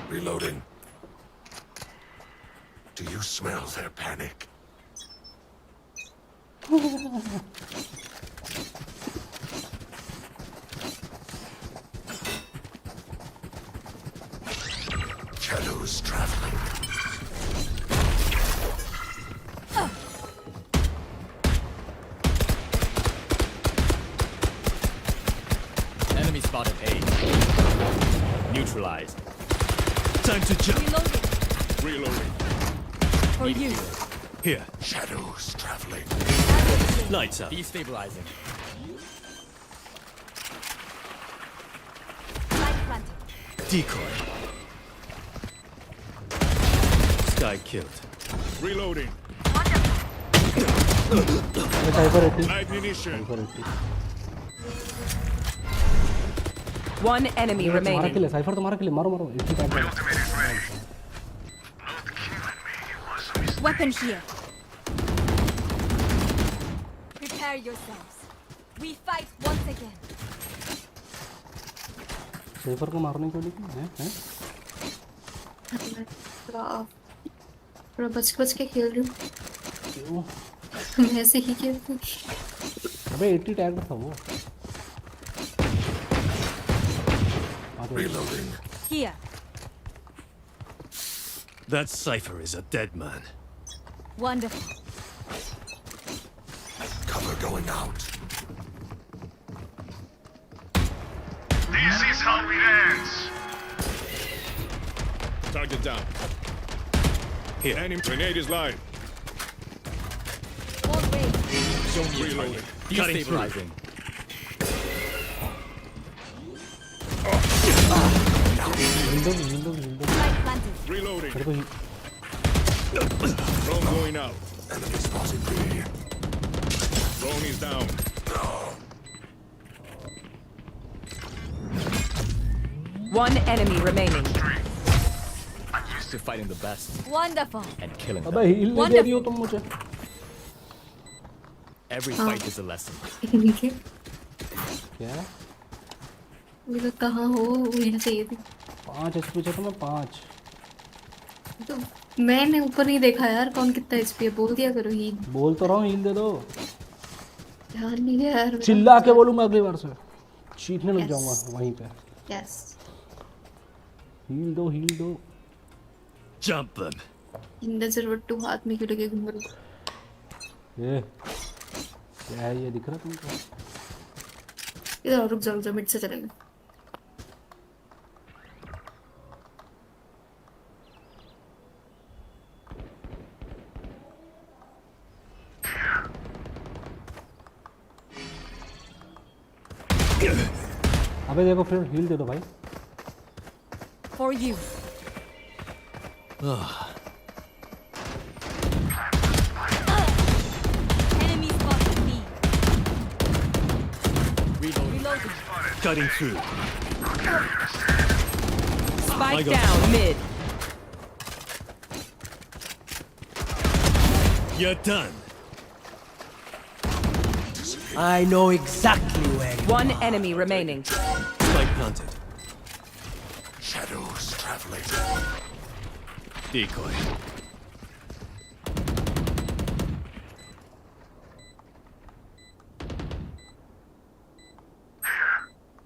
Reloading. Do you smell their panic? Shadows traveling.
Enemy spotted A. Neutralized.
Time to jump.
Reloading.
Reloading.
For you.
Here.
Shadows traveling.
Lights up.
Destabilizing.
Light planted.
Decoy. Sky killed.
Reloading.
साइपर 80
Light munition.
साइपर 80
One enemy
तुम्हारा
remaining.
किल है cipher तुम्हारा किल है मारो मारो 80 tag
Weapon here. Prepare yourselves. We fight once again.
Cipher को मारने के लिए हैं
थोड़ा बच के खेल रही हूँ
क्यों
मैं ऐसे ही खेलती हूँ
अबे 80 टैग था वो
Reloading.
Here.
That cipher is a dead man.
Wonderful.
Cover going out.
This is how it ends.
Target down.
Here.
Enemy grenade is live.
Wall raised.
Show me a
Reloading.
target.
Cutting through.
Destabilizing.
Light planted.
Reloading.
मेरे को
Drone going out. Enemy spotted B. Drone is down.
One enemy remaining.
I'm used to fighting the best
Wonderful.
and killing them.
अबे heal नहीं दे रही हो तुम मुझे।
Every fight is a lesson.
नीचे
क्या?
मुझे कहाँ हो हील चाहिए थी
5 HP चाहिए तुम्हें 5।
तो मैंने ऊपर नहीं देखा यार कौन कितना एचपी है बोल दिया करो हील
बोल तो रहा हूँ हील दे दो।
ध्यान नहीं है यार मेरा।
चिल्ला के बोलूँगा अगली बार से। चीखने लग जाऊँगा वहीं पे।
यस
हील दो हील दो।
Jump them.
नजर वट्टू हाथ में क्यों लगे घुंघरू
ये क्या है ये दिख रहा तुमको?
इधर रुक जाओ मिड से चलेंगे
अबे देखो फिर हील दे दो भाई।
For you. Enemy spotted me. Reloading.
Cutting through.
Spike down mid.
You're done.
I know exactly where you
One
are.
enemy remaining.
Spike planted.
Shadows traveling.
Decoy.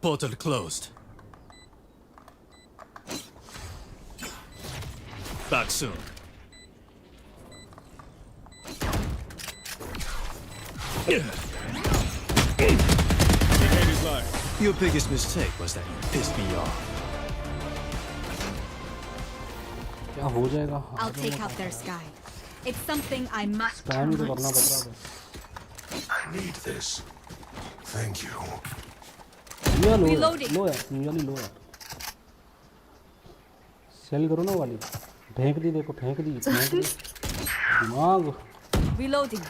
Portal closed. Back soon. Your biggest mistake was that you pissed me off.
क्या हो जाएगा?
I'll take out their sky. It's something I must
time तो करना पड़ रहा है।
I need this. Thank you.
ये लो
Reloading.
लो यार ये लो यार। सेल करो ना वाली। फेंक दी देखो फेंक दी। दिमाग।
Reloading.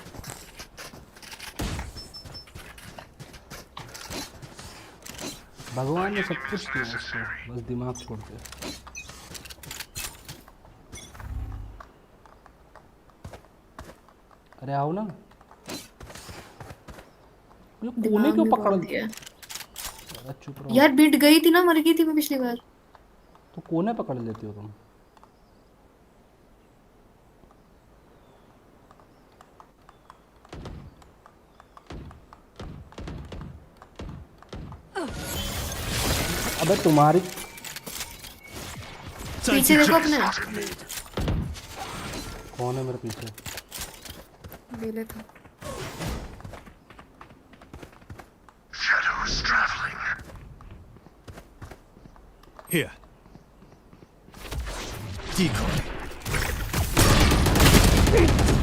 भगवान ने सब कुछ दिया इसको बस दिमाग छोड़ के। अरे आओ ना। ये कोने क्यों पकड़ दिया? चुप रहो।
यार बीट गई थी ना मर गई थी मैं पिछली बार।
तो कोने पकड़ लेती हो तुम। अबे तुम्हारी
पीछे देखो अपने
कौन है मेरे पीछे?
बेले था
Shadows traveling.
Here. Decoy.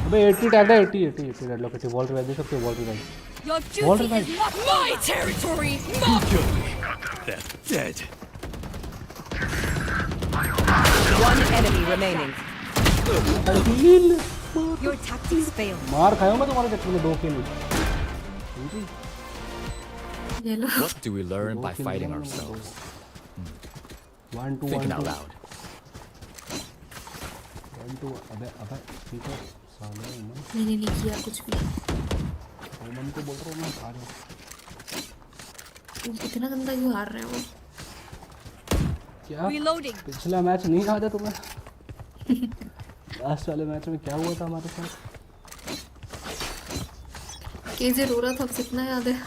अबे 80 टैग है 80 रेड लोकेटी वॉल रिवाइव दे सकते हो wall revive.
Your duty is not my territory.
Kill me. They're dead.
One enemy remaining.
Your tactics fail.
मार खाया मैं तुम्हारे चक्कर में 2 किल।
What do we learn by fighting ourselves?
1 2
Thinking
1
out
2
loud.
1 2 अबे ठीक है साले
मैंने नहीं किया कुछ भी।
मन को बोल रहा हूँ मैं आ रहा हूँ।
कितना गंदा क्यों हार रहे हैं वो?
क्या?
Reloading.
पिछला मैच नहीं हारा तुम्हें? लास्ट वाले मैच में क्या हुआ था हमारे साथ?
केजे रो रहा था अब कितना याद है?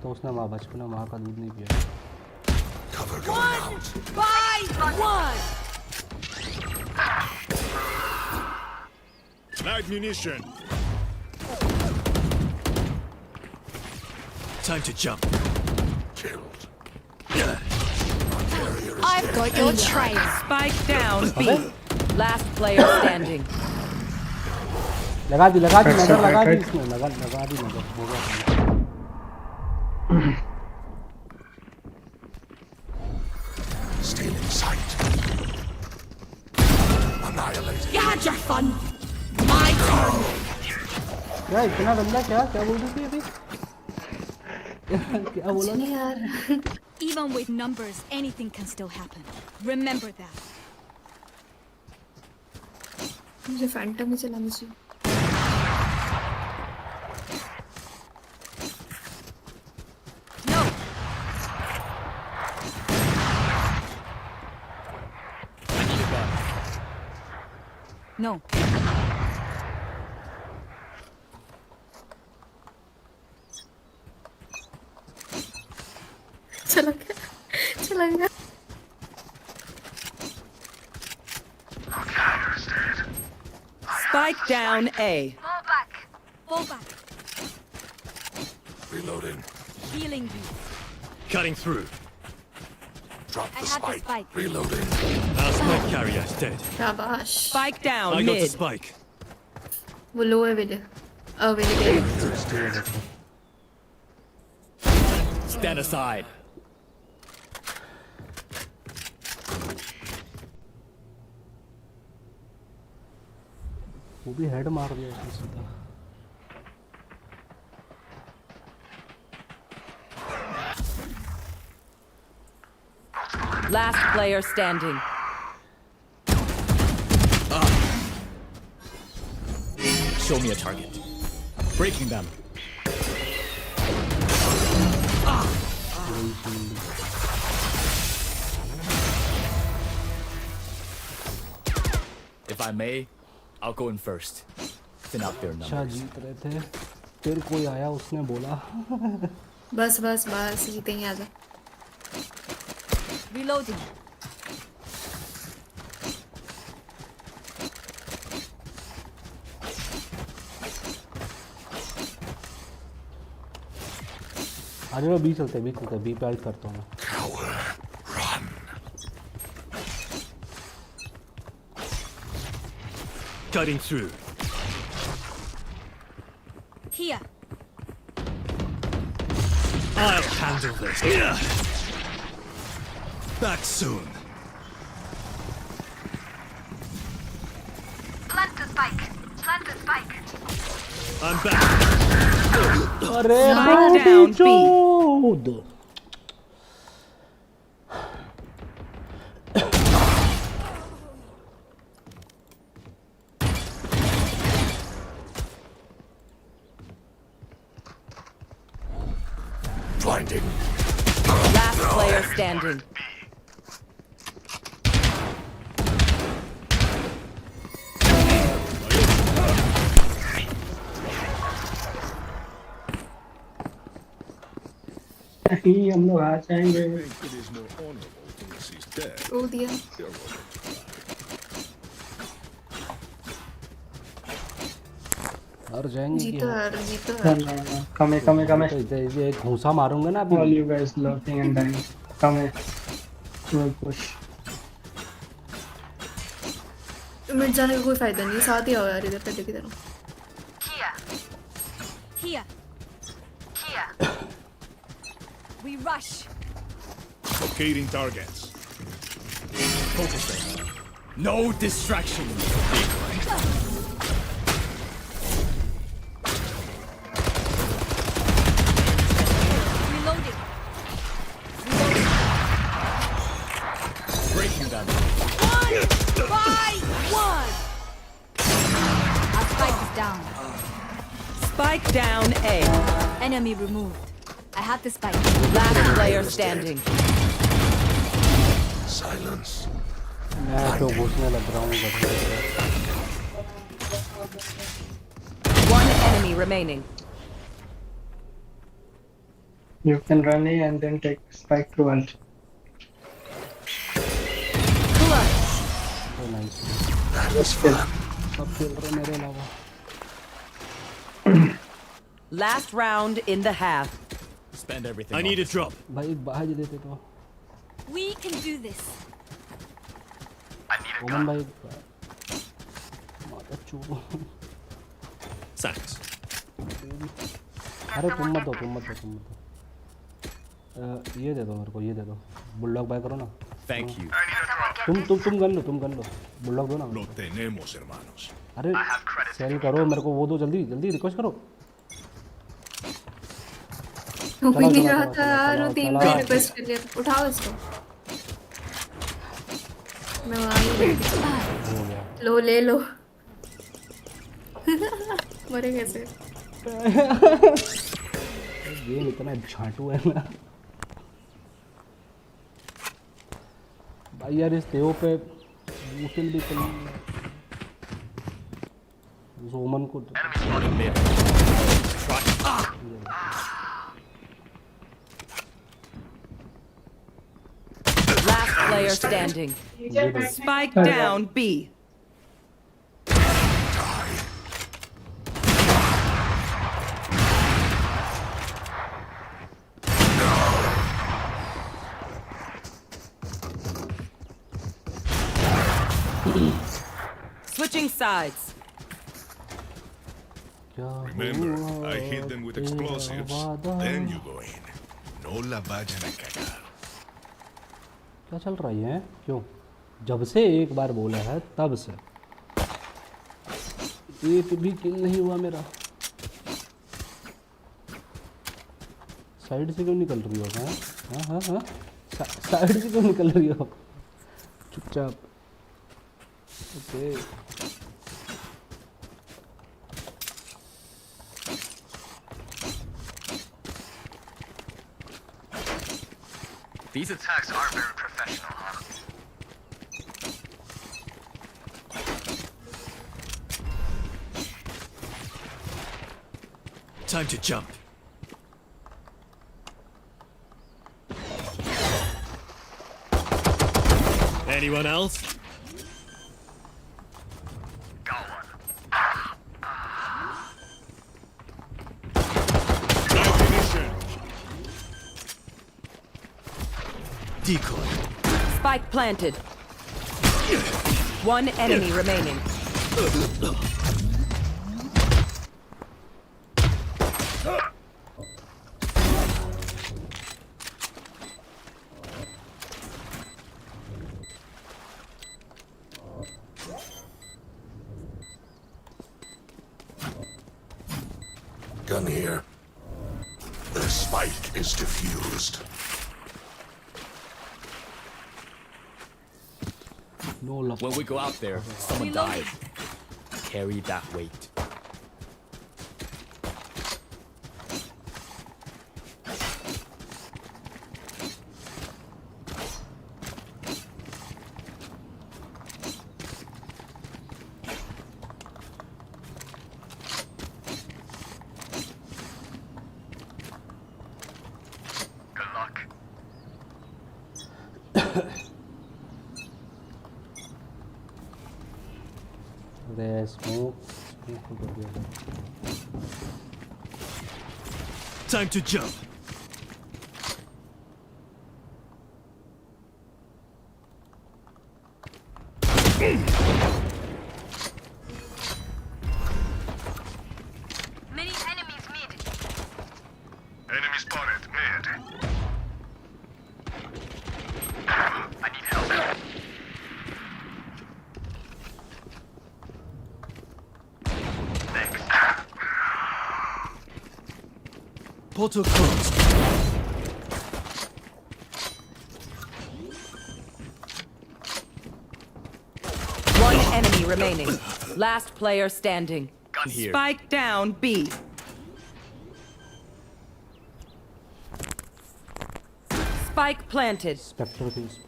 तो उसने बचपन में माँ का दूध नहीं पिया।
Cover going out.
By one.
Light munition.
Time to jump.
Killed.
I've got your trail.
Spike down B. Last player standing.
लगा दी नजर लगा दी इसमें लगा दी नजर हो गया।
sight. Annihilate.
You had your fun. My turn.
क्या इतना गंदा क्या क्या बोल रही थी अभी क्या बोला
नहीं यार
Even with numbers, anything can still happen. Remember that.
मुझे फैंटम ही चलानी चाहिए
No.
चला गया चला गया
Spike down A.
Fall back.
Reloading.
Healing you.
Cutting through.
Drop
I
the
have the
spike.
spike.
Reloading.
Our spike carrier's dead.
शाबाश
Spike down
I got the
mid.
spike.
वो लो है वेले
Stand aside.
वो भी head मार दिया उसने सीधा
Last player standing.
Show me a target. Breaking them. If I may, I'll go in first. Thin out their
अच्छा
numbers.
जीत रहे थे फिर कोई आया उसने बोला
बस बस बस जीतेंगे आजा
Reloading.
आज मैं बी चलते बी पे हेल्प करता हूँ
Cutting through.
Here.
I'll handle this. Back soon.
Plant the spike. Plant the spike.
I'm back.
अरे
Spike down B.
चोद
Blinding.
Last player standing.
हम लोग आ जाएंगे
It is more honorable to receive dead.
रो दिया
और जाएंगे
जीतो यार जीतो
कमे
ये घूसा मारूंगा ना अभी
all you guys laughing and dying कमे we'll push
मिट जाने का कोई फायदा नहीं साथ ही आओ यार इधर पहले की तरह
Here. We rush.
Locating targets.
Focusing. No distractions.
Reloading.
Breaking them.
1 by 1. Our spike is down.
Spike down A.
Enemy removed. I have the spike.
Last player standing.
Silence.
मैं तो घुसने लग रहा हूँ
One enemy remaining.
you can run A and then take spike through ult
nice
That was fun.
सब खेल रहे मेरे अलावा
Last round in the half.
spend everything
I need a drop.
भाई बाहर देते तो
We can do this.
ओमन भाई माता चू
Thanks.
अरे तुम मत दो ये दे दो मेरे को ये दे दो बुलडॉग बाय करो ना
thank you
तुम गन लो बुलडॉग दो ना
Lo tenemos, hermanos.
अरे सेल करो मेरे को वो दो जल्दी रिक्वेस्ट करो
वो भी
चलाओ,
नहीं
चलाओ,
रहा था
चलाओ,
यार
चलाओ,
3
चलाओ।
पे रिक्वेस्ट कर लिया उठाओ इसको मैं वहाँ ही
हो गया
लो ले लो मरे कैसे
गेम इतना झाटू है ना भाई यार इस देव पे मुश्किल भी चल जोमन को
Last player standing. Spike down B. Switching sides.
Remember, I hit them with explosives. Then you go in. No la vayan a cagar.
क्या चल रही है क्यों जब से एक बार बोला है तब से एक भी किल नहीं हुआ मेरा साइड से क्यों निकल रही हो हाँ साइड से क्यों निकल रही हो चुपचाप okay
These attacks are very professional, huh?
Time to jump. Anyone else?
Decoy. Spike planted. One enemy remaining.
Gun here. The spike is diffused.
No love.
When we go out there, someone dies. Carry that weight.
Time to jump.
Many enemies mid. Enemy spotted mid. I need help. Thanks.
Portal closed.
One enemy remaining. Last player standing.
Here.
Spike down B. Spike planted.
Spectre piece.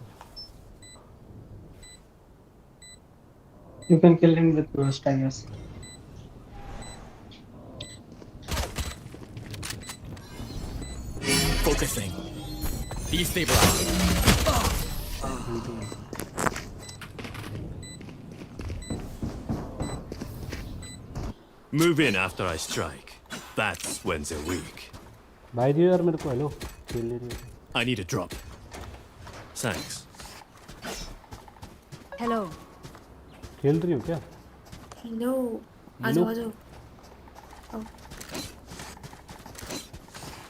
You can kill him with burst, I guess.
Focusing. Destabilizing.
Move in after I strike. That's when they're weak.
भाई दियो यार मेरे को hello खेल ले रही हो
I need a drop. Thanks.
Hello
खेल रही हो क्या
हेलो आ जाओ आ जाओ आओ।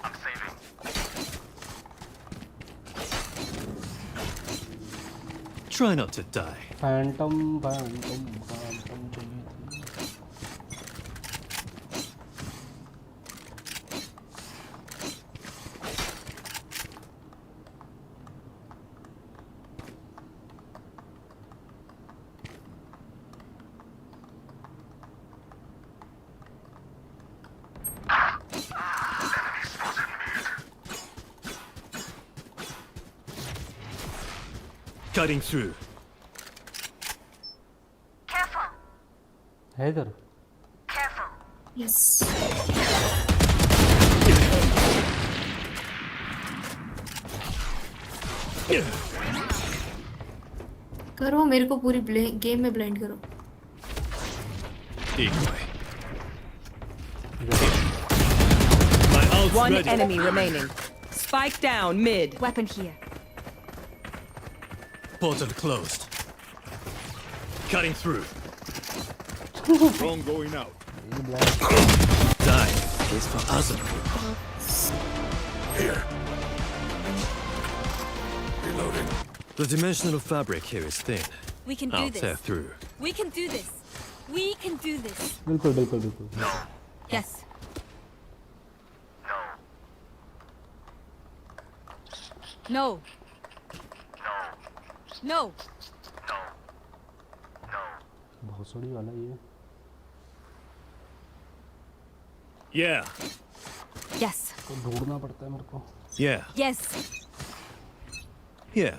I'm saving.
Try not to die.
Phantom.
Cutting through.
Careful.
है इधर.
Careful.
Yes. करो मेरे को पूरी गेम में ब्लाइंड करो.
Decoy.
One enemy remaining. Spike down mid.
Weapon here.
Portal closed. Cutting through.
Drone going out.
Die is for us.
Here. Reloading.
The dimensional fabric here is thin.
We can do
I'll
this.
tear through.
We can do this. We can do this.
बिल्कुल.
Yes. No. No.
भोसड़ी वाला ये.
Yeah.
Yes.
ढूंढना पड़ता है मेरे को.
Yeah.
Yes.
Yeah.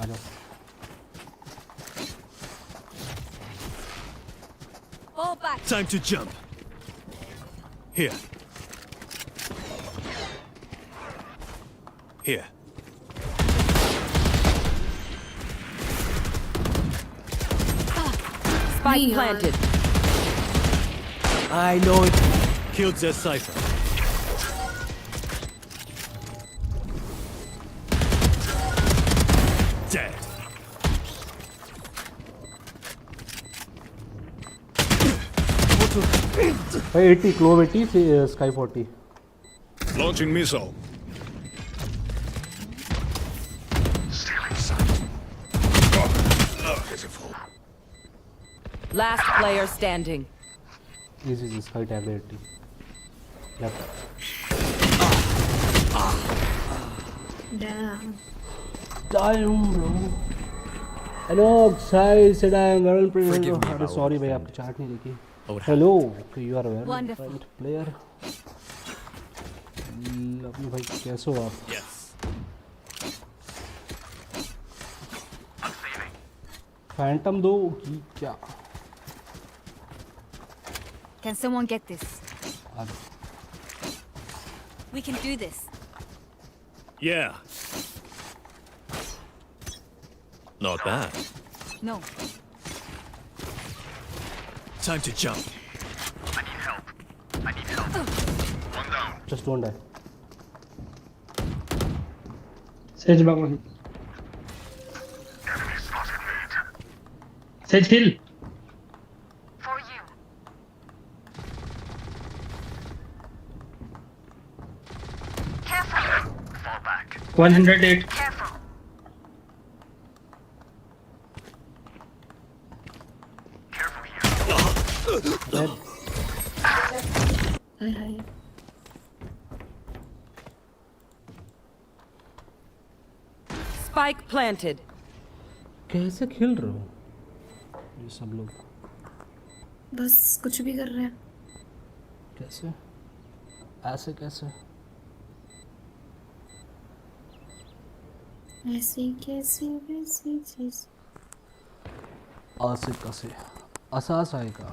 आ जाओ.
All back.
Time to jump. Here. Here.
Spike planted.
I know it.
Killed their cipher. Dead.
भाई 80 clove 80 sky 40.
Launching missile.
Last player standing.
This is sky tab 80. Left.
Damn.
Damn bro. Hello, guys. Said I am well pretty. Sorry भाई आपकी chart नहीं देखी. Hello, okay, you are aware.
Wonderful.
Right player. Lovely भाई कैसे हो आप?
Yes.
Phantom दो की क्या?
Can someone get this?
Uh-
We can do this.
Yeah. Not bad.
No.
Time to jump.
Just don't die.
Sage Bhagwan. Sage heal.
For you. Careful.
Fall back.
108.
Careful.
Dead.
Hi.
Spike planted.
कैसे खेल रहे हो ये सब लोग?
बस कुछ भी कर रहे हैं.
कैसे? ऐसे कैसे?
ऐसे कैसे वैसे चीज.
आसे कैसे? असास आएगा.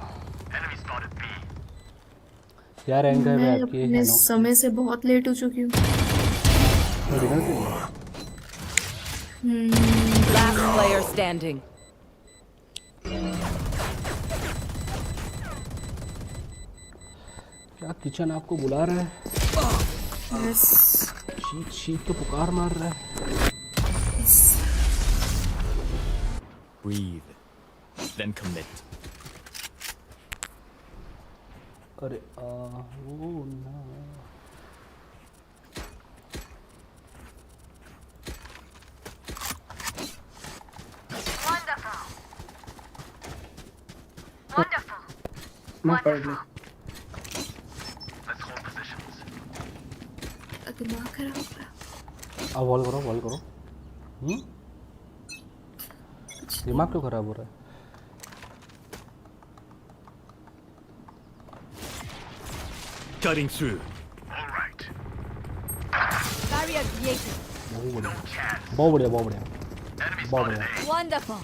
Enemy spotted B.
क्या रैंक है
मैं
आपकी?
अपने समय से बहुत लेट हो चुकी हूँ.
Last player standing.
क्या किचन आपको बुला रहा है? शीत तो पुकार मार रहा है.
Breathe. Then commit.
अरे वो ना.
Smoke hardly.
दिमाग खराब हो रहा
अब वॉल करो दिमाग क्यों खराब हो रहा है?
Cutting through.
Barrier created.
बहुत बढ़िया
Wonderful.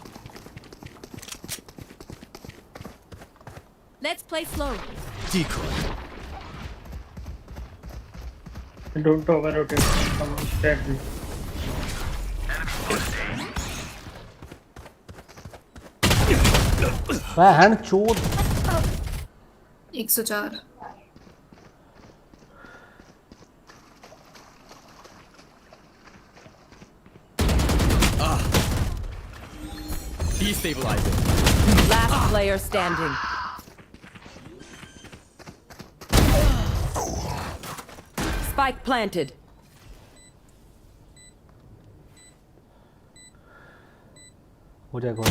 Let's play slow.
Decoy.
Don't over-rotate. Come on, steady.
Hand चोट
104
Destabilizing.
Last player standing. Spike planted.
हो जाएगा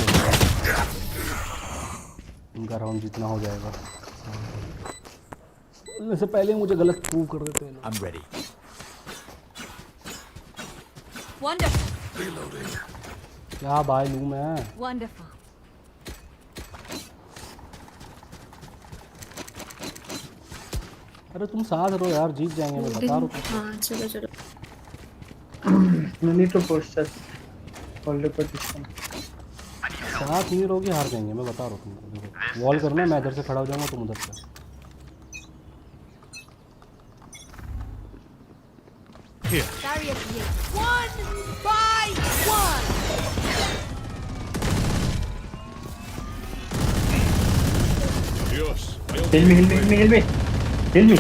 इनका राउंड जितना हो जाएगा बोलने से पहले मुझे गलत प्रूव कर देते हैं।
I'm ready.
Wonderful.
क्या भाई लूँ मैं?
Wonderful.
अरे तुम साथ रहो यार, जीत जाएंगे मैं बता रहा हूँ।
हाँ चलो
No need to push just hold the position.
साथ नहीं रहोगे हार जाएंगे मैं बता रहा हूँ तुमको। देखो वॉल करना, मैं इधर से खड़ा हो जाऊंगा तुम उधर से।
Barrier created. 1 by 1.
Dios.
Heal me.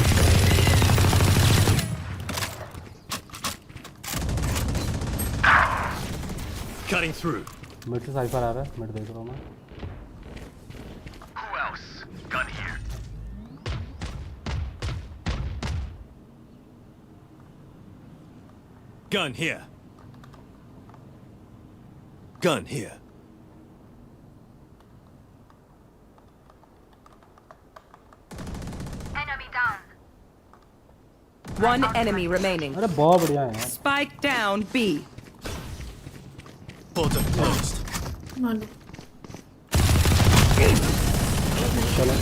Cutting through.
Mid से साइफर आ रहा है, मिड देख रहा हूँ मैं।
Who else? Gun here.
Gun here. Gun here.
Enemy down.
One enemy remaining.
अरे बहुत बढ़िया है यार।
Spike down B.
Portal closed.
मानो
चलो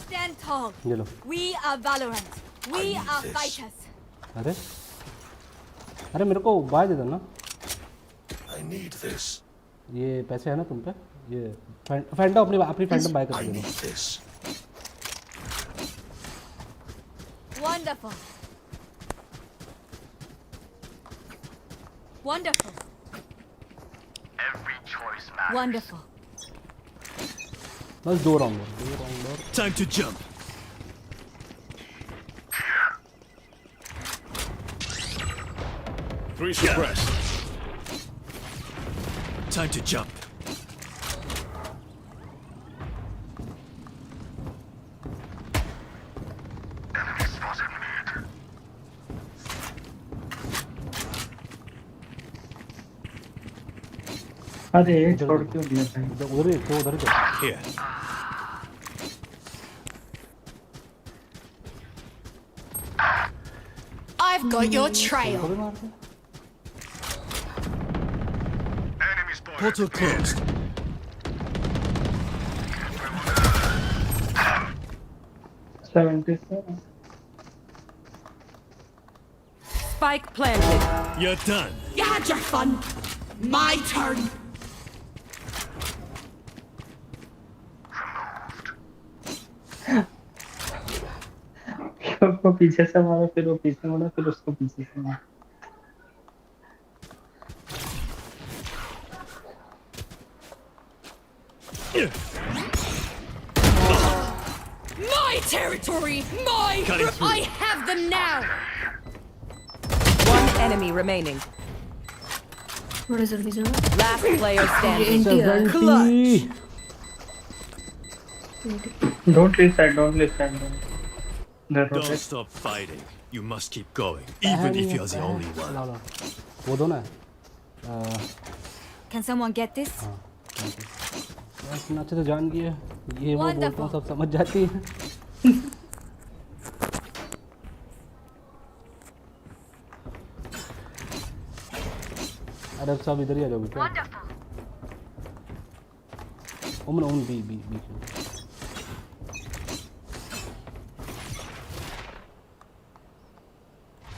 Stand tall.
ये लो।
We are Valorant. We are fighters.
अरे मेरे को बाय दे दो ना।
I need this.
ये पैसे है ना तुम पे? ये फैंडम अपनी फैंडम बाय कर
I
दो।
need this.
Wonderful. Wonderful.
Every choice matters.
Wonderful.
बस दो राउंड और।
Time to jump.
Three suppressed.
Time to jump.
Enemy spotted mid.
अरे छोड़ क्यों दिया भाई?
उधर ही तो उधर ही तो।
Here.
I've got your trail.
थोड़ी मार दे।
Enemy spotted.
Portal closed.
Spike planted.
You're done.
You had your fun. My turn.
उसको पीछे से मारो, फिर वो पीछे मुड़ा, फिर उसको पीछे से मारो।
My territory. My.
Cutting through.
I have them now.
One enemy remaining.
थोड़ा जल्दी जाओ।
Last player standing.
Clutch.
Don't reset.
Don't stop fighting. You must keep going, even if you're the only one.
वो दो ना।
Can someone get this?
हाँ इतना अच्छे से जान गई है ये वो बोलता हूँ सब समझ जाती है अरे सब इधर ही आ जाओ बेटा Omen B B B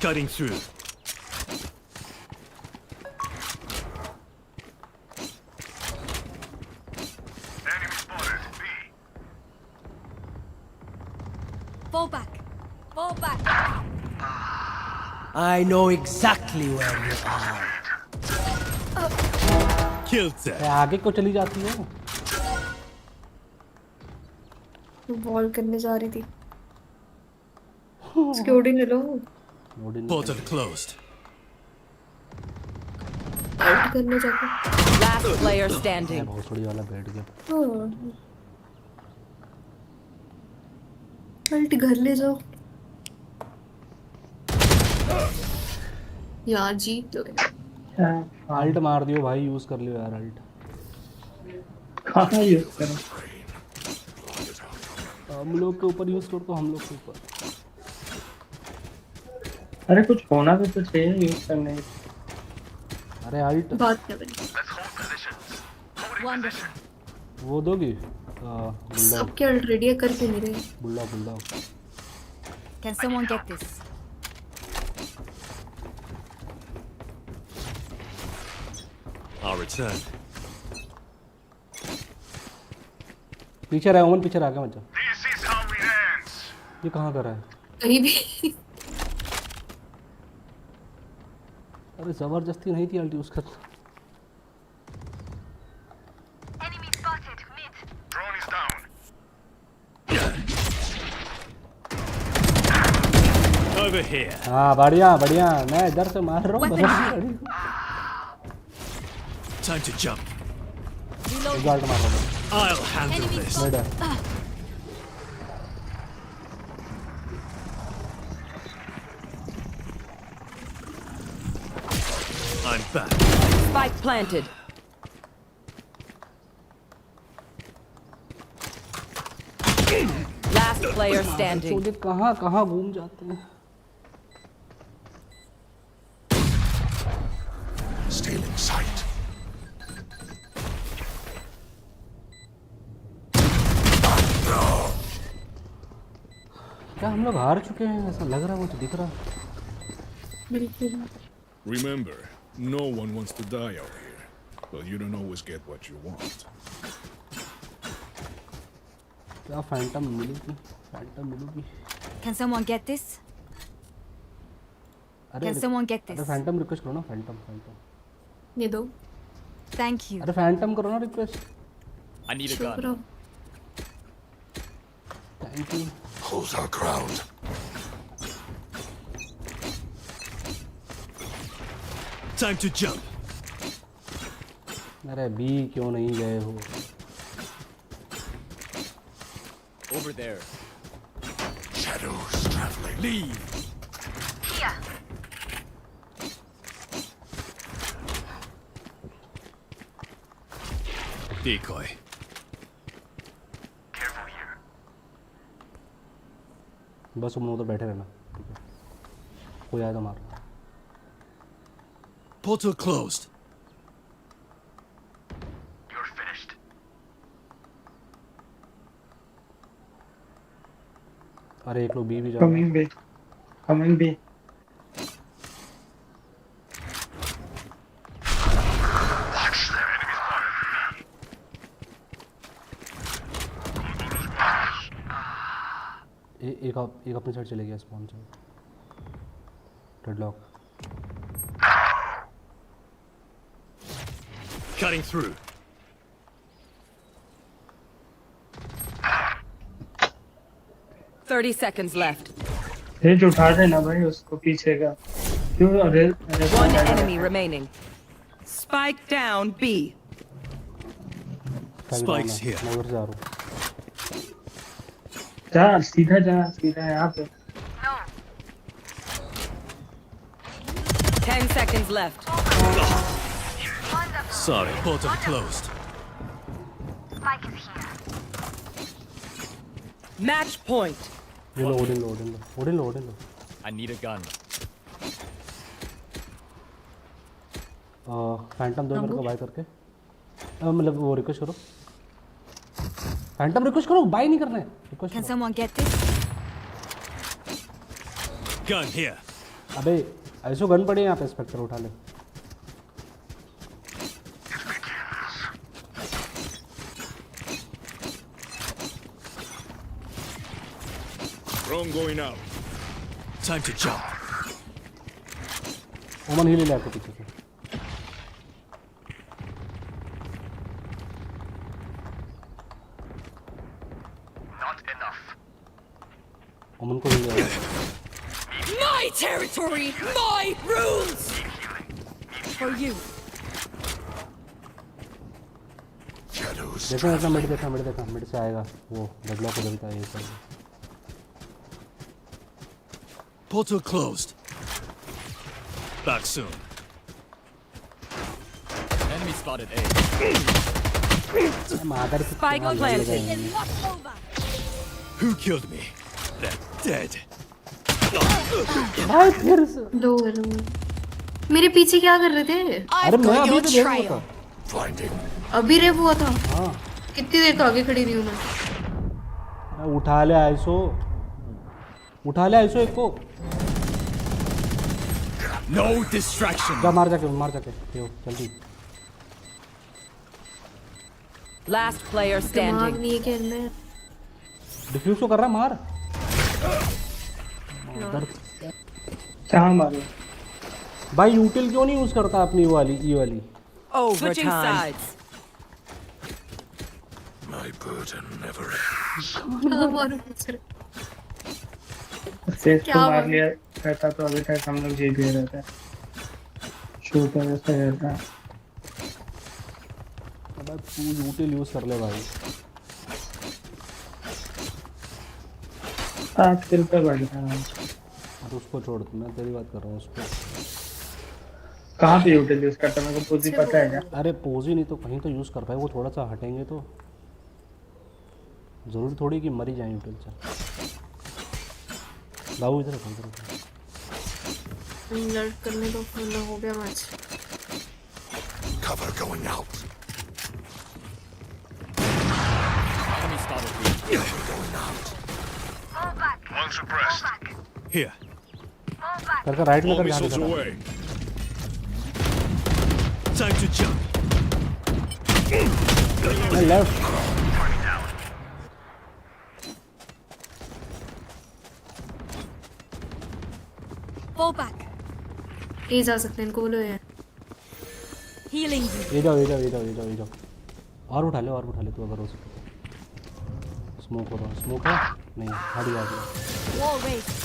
Cutting through.
Enemy spotted. B.
Fall back. Fall back.
I know exactly where you are.
Killed them.
आगे को चली जाती है
बॉल करने जा रही थी सिक्योरिटी ले लो
Portal closed.
आउट करने जाके
Last player standing.
बहुत थोड़ी वाला बैठ गया
अल्ट घर ले जाओ यार जीत तो गए
अल्ट मार दियो भाई यूज कर लियो यार अल्ट
कहाँ यूज करो
हम लोग के ऊपर यूज कर तो हम लोग के ऊपर
अरे कुछ होना भी तो चाहिए यूज करने
अरे अल्ट
बात क्या बनी
वो दोगी
सब क्या रेडी करके नहीं रहे
बुल्ला बुल्ला
Can someone get this?
I'll return.
पीछे रहा ओमन पीछे रह गया मचा
This is how it ends.
ये कहाँ कर रहा है
कहीं भी
अरे जबरदस्ती नहीं थी अल्टी उसका
Enemy spotted. Mid. Drone is down.
Over here.
हाँ बढ़िया बढ़िया मैं इधर से मार रहा हूँ
Time to jump.
मार रहा हूँ
I'll handle this. I'm back.
Spike planted. Last player standing.
चोले कहाँ कहाँ घूम जाते हैं
Still in sight.
क्या हम लोग हार चुके हैं ऐसा लग रहा है मुझे दिख रहा
बिल्कुल
Remember, no one wants to die out here, but you don't always get what you want.
क्या फैंटम मिलेगी
Can someone get this? Can someone get this?
अरे फैंटम रिक्वेस्ट करो ना फैंटम
ये दो
Thank you.
अरे फैंटम करो ना request
I need a gun.
Thank you
Hold our ground.
Time to jump.
अरे बी क्यों नहीं गए हो
Over there.
Shadows traveling.
Leave.
Here.
Decoy.
Careful here.
बस तुम उधर बैठे रहना कोई आया तो मार
Portal closed.
You're finished.
अरे एक लोग बी भी जा
Coming B. Coming B.
एक अपने साइड चले गया स्पॉन से Deadlock
Cutting through.
30 seconds left.
Raze उठा देना भाई उसको पीछे का क्यों
One enemy remaining. Spike down B.
Spike's here.
मैं उधर जा रहा हूँ
जा सीधा यहाँ पे
10 seconds left.
Sorry, portal closed.
Match point.
ये लो ओडिन लो ओडिन लो ओडिन लो ओडिन लो
I need a gun.
Phantom दो मेरे को बाय करके मतलब वो रिक्वेस्ट करो फैंटम रिक्वेस्ट करो बाय नहीं करना है request
Can someone get this?
Gun here.
अबे ऐसो गन पड़ी है यहाँ पे स्पेक्टर उठा ले
Drone going out.
Time to jump.
ओमन हील ले आपको पीछे से
Not enough.
ओमन को हील ले
My territory, my rules.
For you.
देखो मिड से आएगा वो डेडलॉक उधर का ये सब
Portal closed. Back soon.
Enemy spotted A.
Spike planted.
Who killed me? They're dead.
भाई फिर से
दो मेरे पीछे क्या कर रहे थे
अरे मैं अभी तो देख रहा था
अभी रेव हुआ था
हाँ
कितनी देर तो आगे खड़ी रही हूँ मैं
उठा ले आइसो एक को
No distraction.
जा मार जाके यो जल्दी
Last player
दिमाग
standing.
नहीं है कि इनमें
डिफ्यूज तो कर रहा मार
कहाँ मारो
भाई यूटिल क्यों नहीं यूज करता अपनी वाली ई वाली
Switching sides.
My burden never ends.
Safe
क्या
को
हुआ?
मार लिया रहता तो अभी तक हम लोग जीत गए रहते शूटर ऐसे रहता
अबे तू यूटिल यूज कर ले भाई
8 किल पे बढ़ गया
अब उसको छोड़ दो मैं तेरी बात कर रहा हूँ उसको
कहाँ पे यूटिल यूज करता मेरे को पूरी पता है क्या
अरे पोज ही नहीं तो कहीं तो यूज कर पाए वो थोड़ा सा हटेंगे तो जरूरी थोड़ी कि मरी जाए यूटिल से लाओ इधर
लर्ट करने तो फुल हो गया match
Cover going out.
Enemy spotted B.
Going out. One suppressed.
Here.
कर राइट में
All
कर
missiles
जाने
away.
Time to jump.
Left
Fall back.
ये जा सकते हैं इनको बोलो यार
Healing you.
ये जाओ और उठा ले तू अगर हो सके स्मोक हो रहा स्मोक है नहीं हट गया
Wall raised.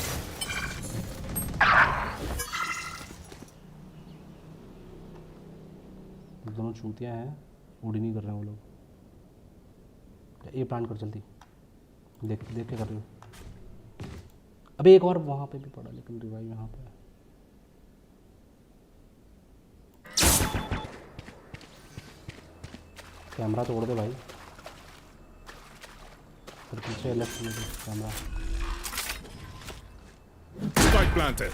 दोनों चूतियां हैं उड़ी नहीं कर रहे हैं वो लोग ये प्लान कर जल्दी देख के कर रही हूँ अबे एक और वहाँ पे भी पड़ा लेकिन रिवाइव यहाँ पे कैमरा तोड़ दे भाई फिर पीछे लेफ्ट में कैमरा
Spike planted.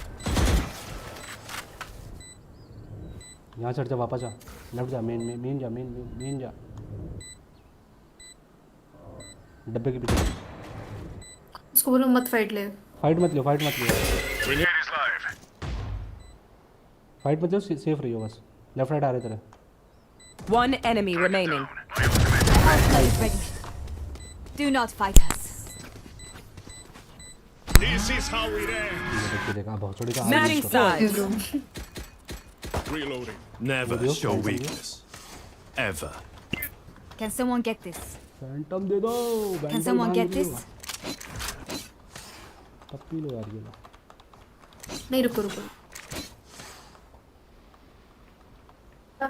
यहाँ चढ़ जा वापस जा लेफ्ट जा मेन जा डब्बे के पीछे
उसको बोलो मत फाइट ले
फाइट मत लियो
Grenade is live.
फाइट मत लियो सेफ रहियो बस लेफ्ट राइट आ रहे तेरे
One enemy remaining.
Outplay is ready. Do not fight us.
This is how it ends.
देखा बहुत छोड़ी का
Matching sides.
Reloading.
Never
Video,
show
video.
weakness. Ever.
Can someone get this?
Phantom दे दो
Can someone get this?
पप्पी लो यार ये लो
नहीं रुको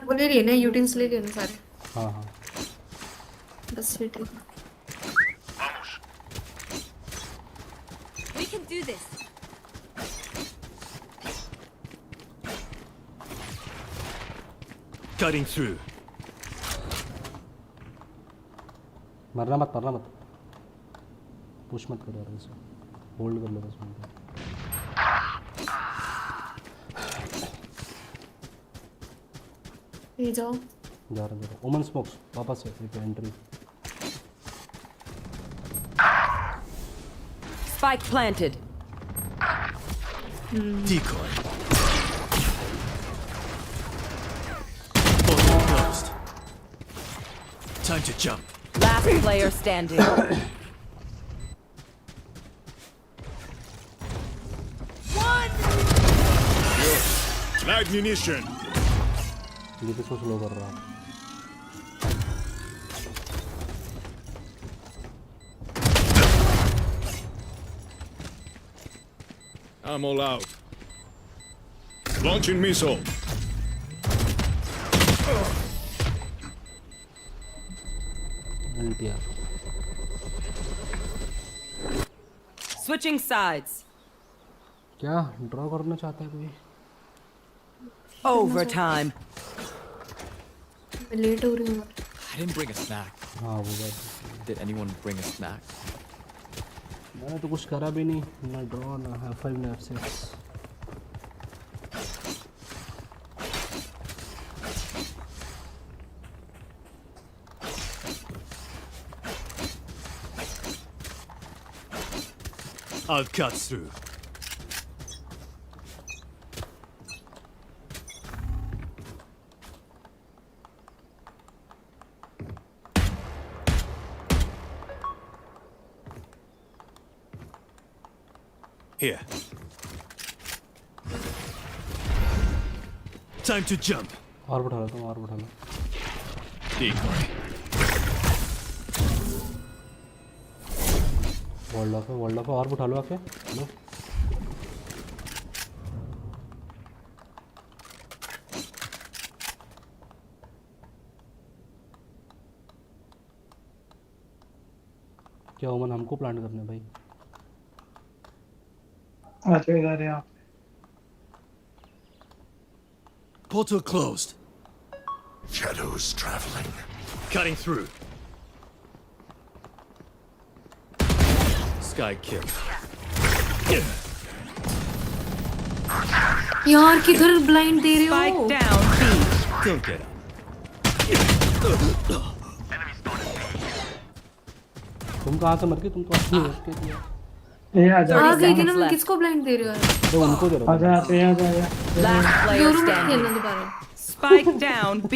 बोले रही है ना यूटिन्स लेके ना सारे
हाँ
बस फिर ठीक
We can do this.
Cutting through.
मरना मत पुश मत करो यार इसे होल्ड कर लो बस मिनट
ये जाओ
जा रहा ओमन स्मोक्स वापस से entry
Spike planted.
Decoy. Portal closed. Time to jump.
Last player standing.
Live munition.
ये तो स्लो कर रहा है
I'm all out. Launching missile.
Switching sides.
क्या ड्रॉ करना चाहता है कोई
Overtime.
मैं लेट हो रही हूँ
I didn't bring a snack.
हाँ वो बात
Did anyone bring a snack?
मैंने तो कुछ करा भी नहीं ना ड्रॉ ना F5 ना F6
I'll cut through. Here. Time to jump.
और बढ़ा लो तुम और बढ़ा लो
Decoy.
वर्ल्ड ऑफ और बढ़ा लो आके लो क्या ओमन हमको प्लांट करना है भाई
अच्छा इधर है आप
Portal closed.
Shadows traveling.
Cutting through. Sky kill.
यार किधर ब्लाइंड दे रहे
Spike
हो
down B.
Don't get up.
तुम कहाँ से मर गए तुम तो अच्छी हो उसके लिए
ये आजा
आ गई थी ना
seconds
मैं
left.
किसको ब्लाइंड दे रही हूँ यार
तो उनको दे रहा हूँ
आजा
Last player
जोरू मत
standing.
खेलना दोबारा
Spike down B.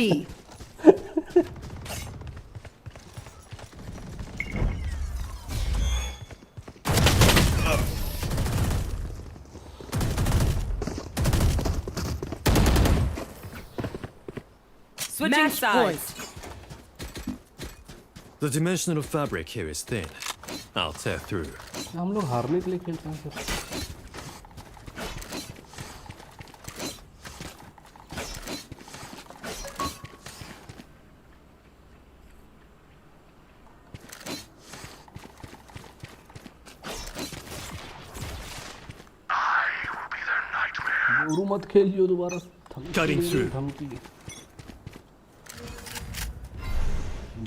Switching sides.
The dimensional fabric here is thin. I'll tear through.
हम लोग हारने के लिए खेलते हैं फिर जोरू मत खेलियो दोबारा
Cutting through.
धमकी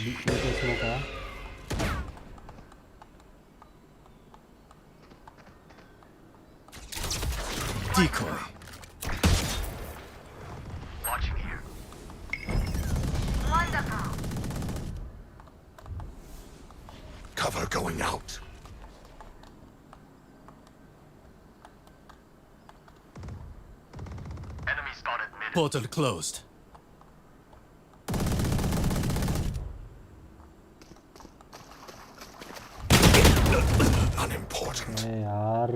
बीच में इसमें कहा
Decoy.
Watching here. Cover going out. Enemy spotted mid.
Portal closed.
Unimportant.
अरे यार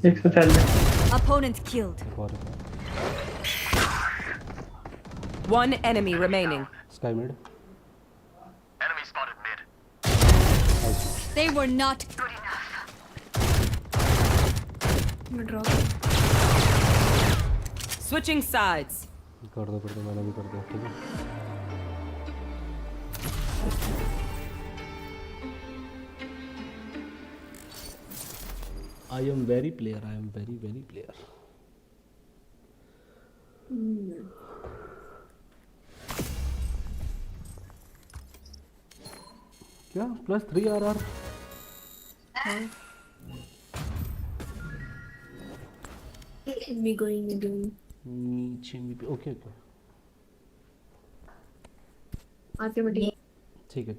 एक से चल ले
Opponent killed.
One enemy remaining.
Sky mid
Enemy spotted mid.
They were not
Good enough.
मैं ड्रॉप
Switching sides.
कर दो मैंने भी कर दिया ठीक है I am very player. I am very player. क्या +3 RR
Me going.
नीचे भी ओके
Automatic.
ठीक है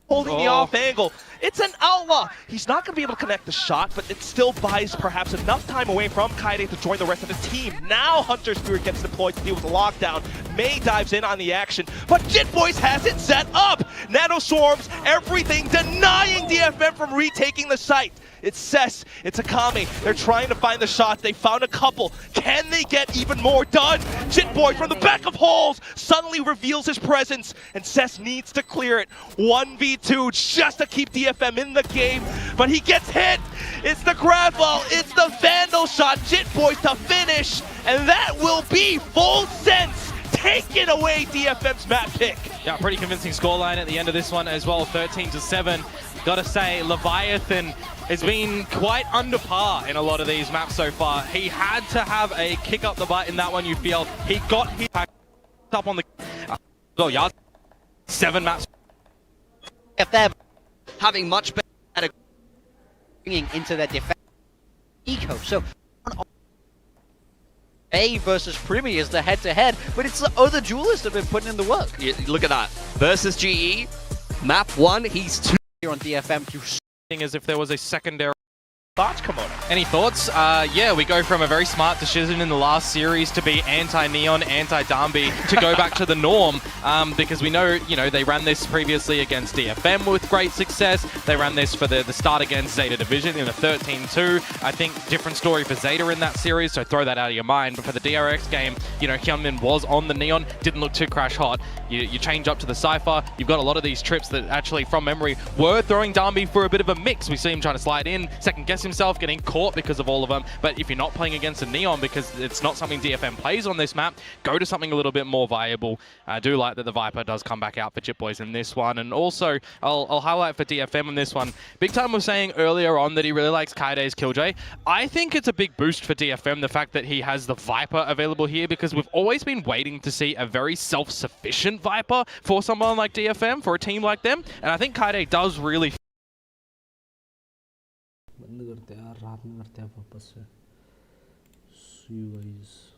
Holding the off angle. It's an outlaw. He's not going to be able to connect the shot, but it still buys perhaps enough time away from Kaide to join the rest of the team. Now Hunter Spirit gets deployed to deal with the lockdown. May dives in on the action, but JitBoys has it set up. Nano Swarms, everything, denying DFM from retaking the site. It's Cess, it's Akame. They're trying to find the shot. They found a couple. Can they get even more done? JitBoy from the back of holes suddenly reveals his presence, and Cess needs to clear it. 1v2 just to keep DFM in the game, but he gets hit. It's the grab ball, it's the Vandal shot. JitBoys to finish, and that will be full sense. Taking away DFM's map pick.
Yeah, pretty convincing scoreline at the end of this one as well, 13-7. Gotta say, Leviathan has been quite under par in a lot of these maps so far. He had to have a kick up the butt in that one, you feel. He got his up on the yard. 7 maps.
If they're having much better bringing into their defense eco. So A versus Primi is the head-to-head, but it's the other duelists that have been putting in the work.
Yeah, look at that. Versus GE, map 1, he's 2
here on DFM to
as if there was a secondary.
Thoughts, Komodo?
Any thoughts? Yeah, we go from a very smart decision in the last series to be anti-Neon, anti-Dambi, to go back to the norm, because we know, they ran this previously against DFM with great success. They ran this for the start against Zeta Division in a 13-2. I think different story for Zeta in that series, so throw that out of your mind. But for the DRX game, Hyunmin was on the Neon, didn't look too crash hot. You change up to the Cypher, you've got a lot of these trips that actually, from memory, were throwing Dambi for a bit of a mix. We see him trying to slide in, second-guess himself, getting caught because of all of them. But if you're not playing against a Neon, because it's not something DFM plays on this map, go to something a little bit more viable. I do like that the Viper does come back out for JitBoys in this one. And also, I'll highlight for DFM in this one. Big Time was saying earlier on that he really likes Kaide's Killjoy. I think it's a big boost for DFM, the fact that he has the Viper available here, because we've always been waiting to see a very self-sufficient Viper for someone like DFM, for a team like them. And I think Kaide does really
बंद करते हैं यार, रात में करते हैं वापस से। See you guys.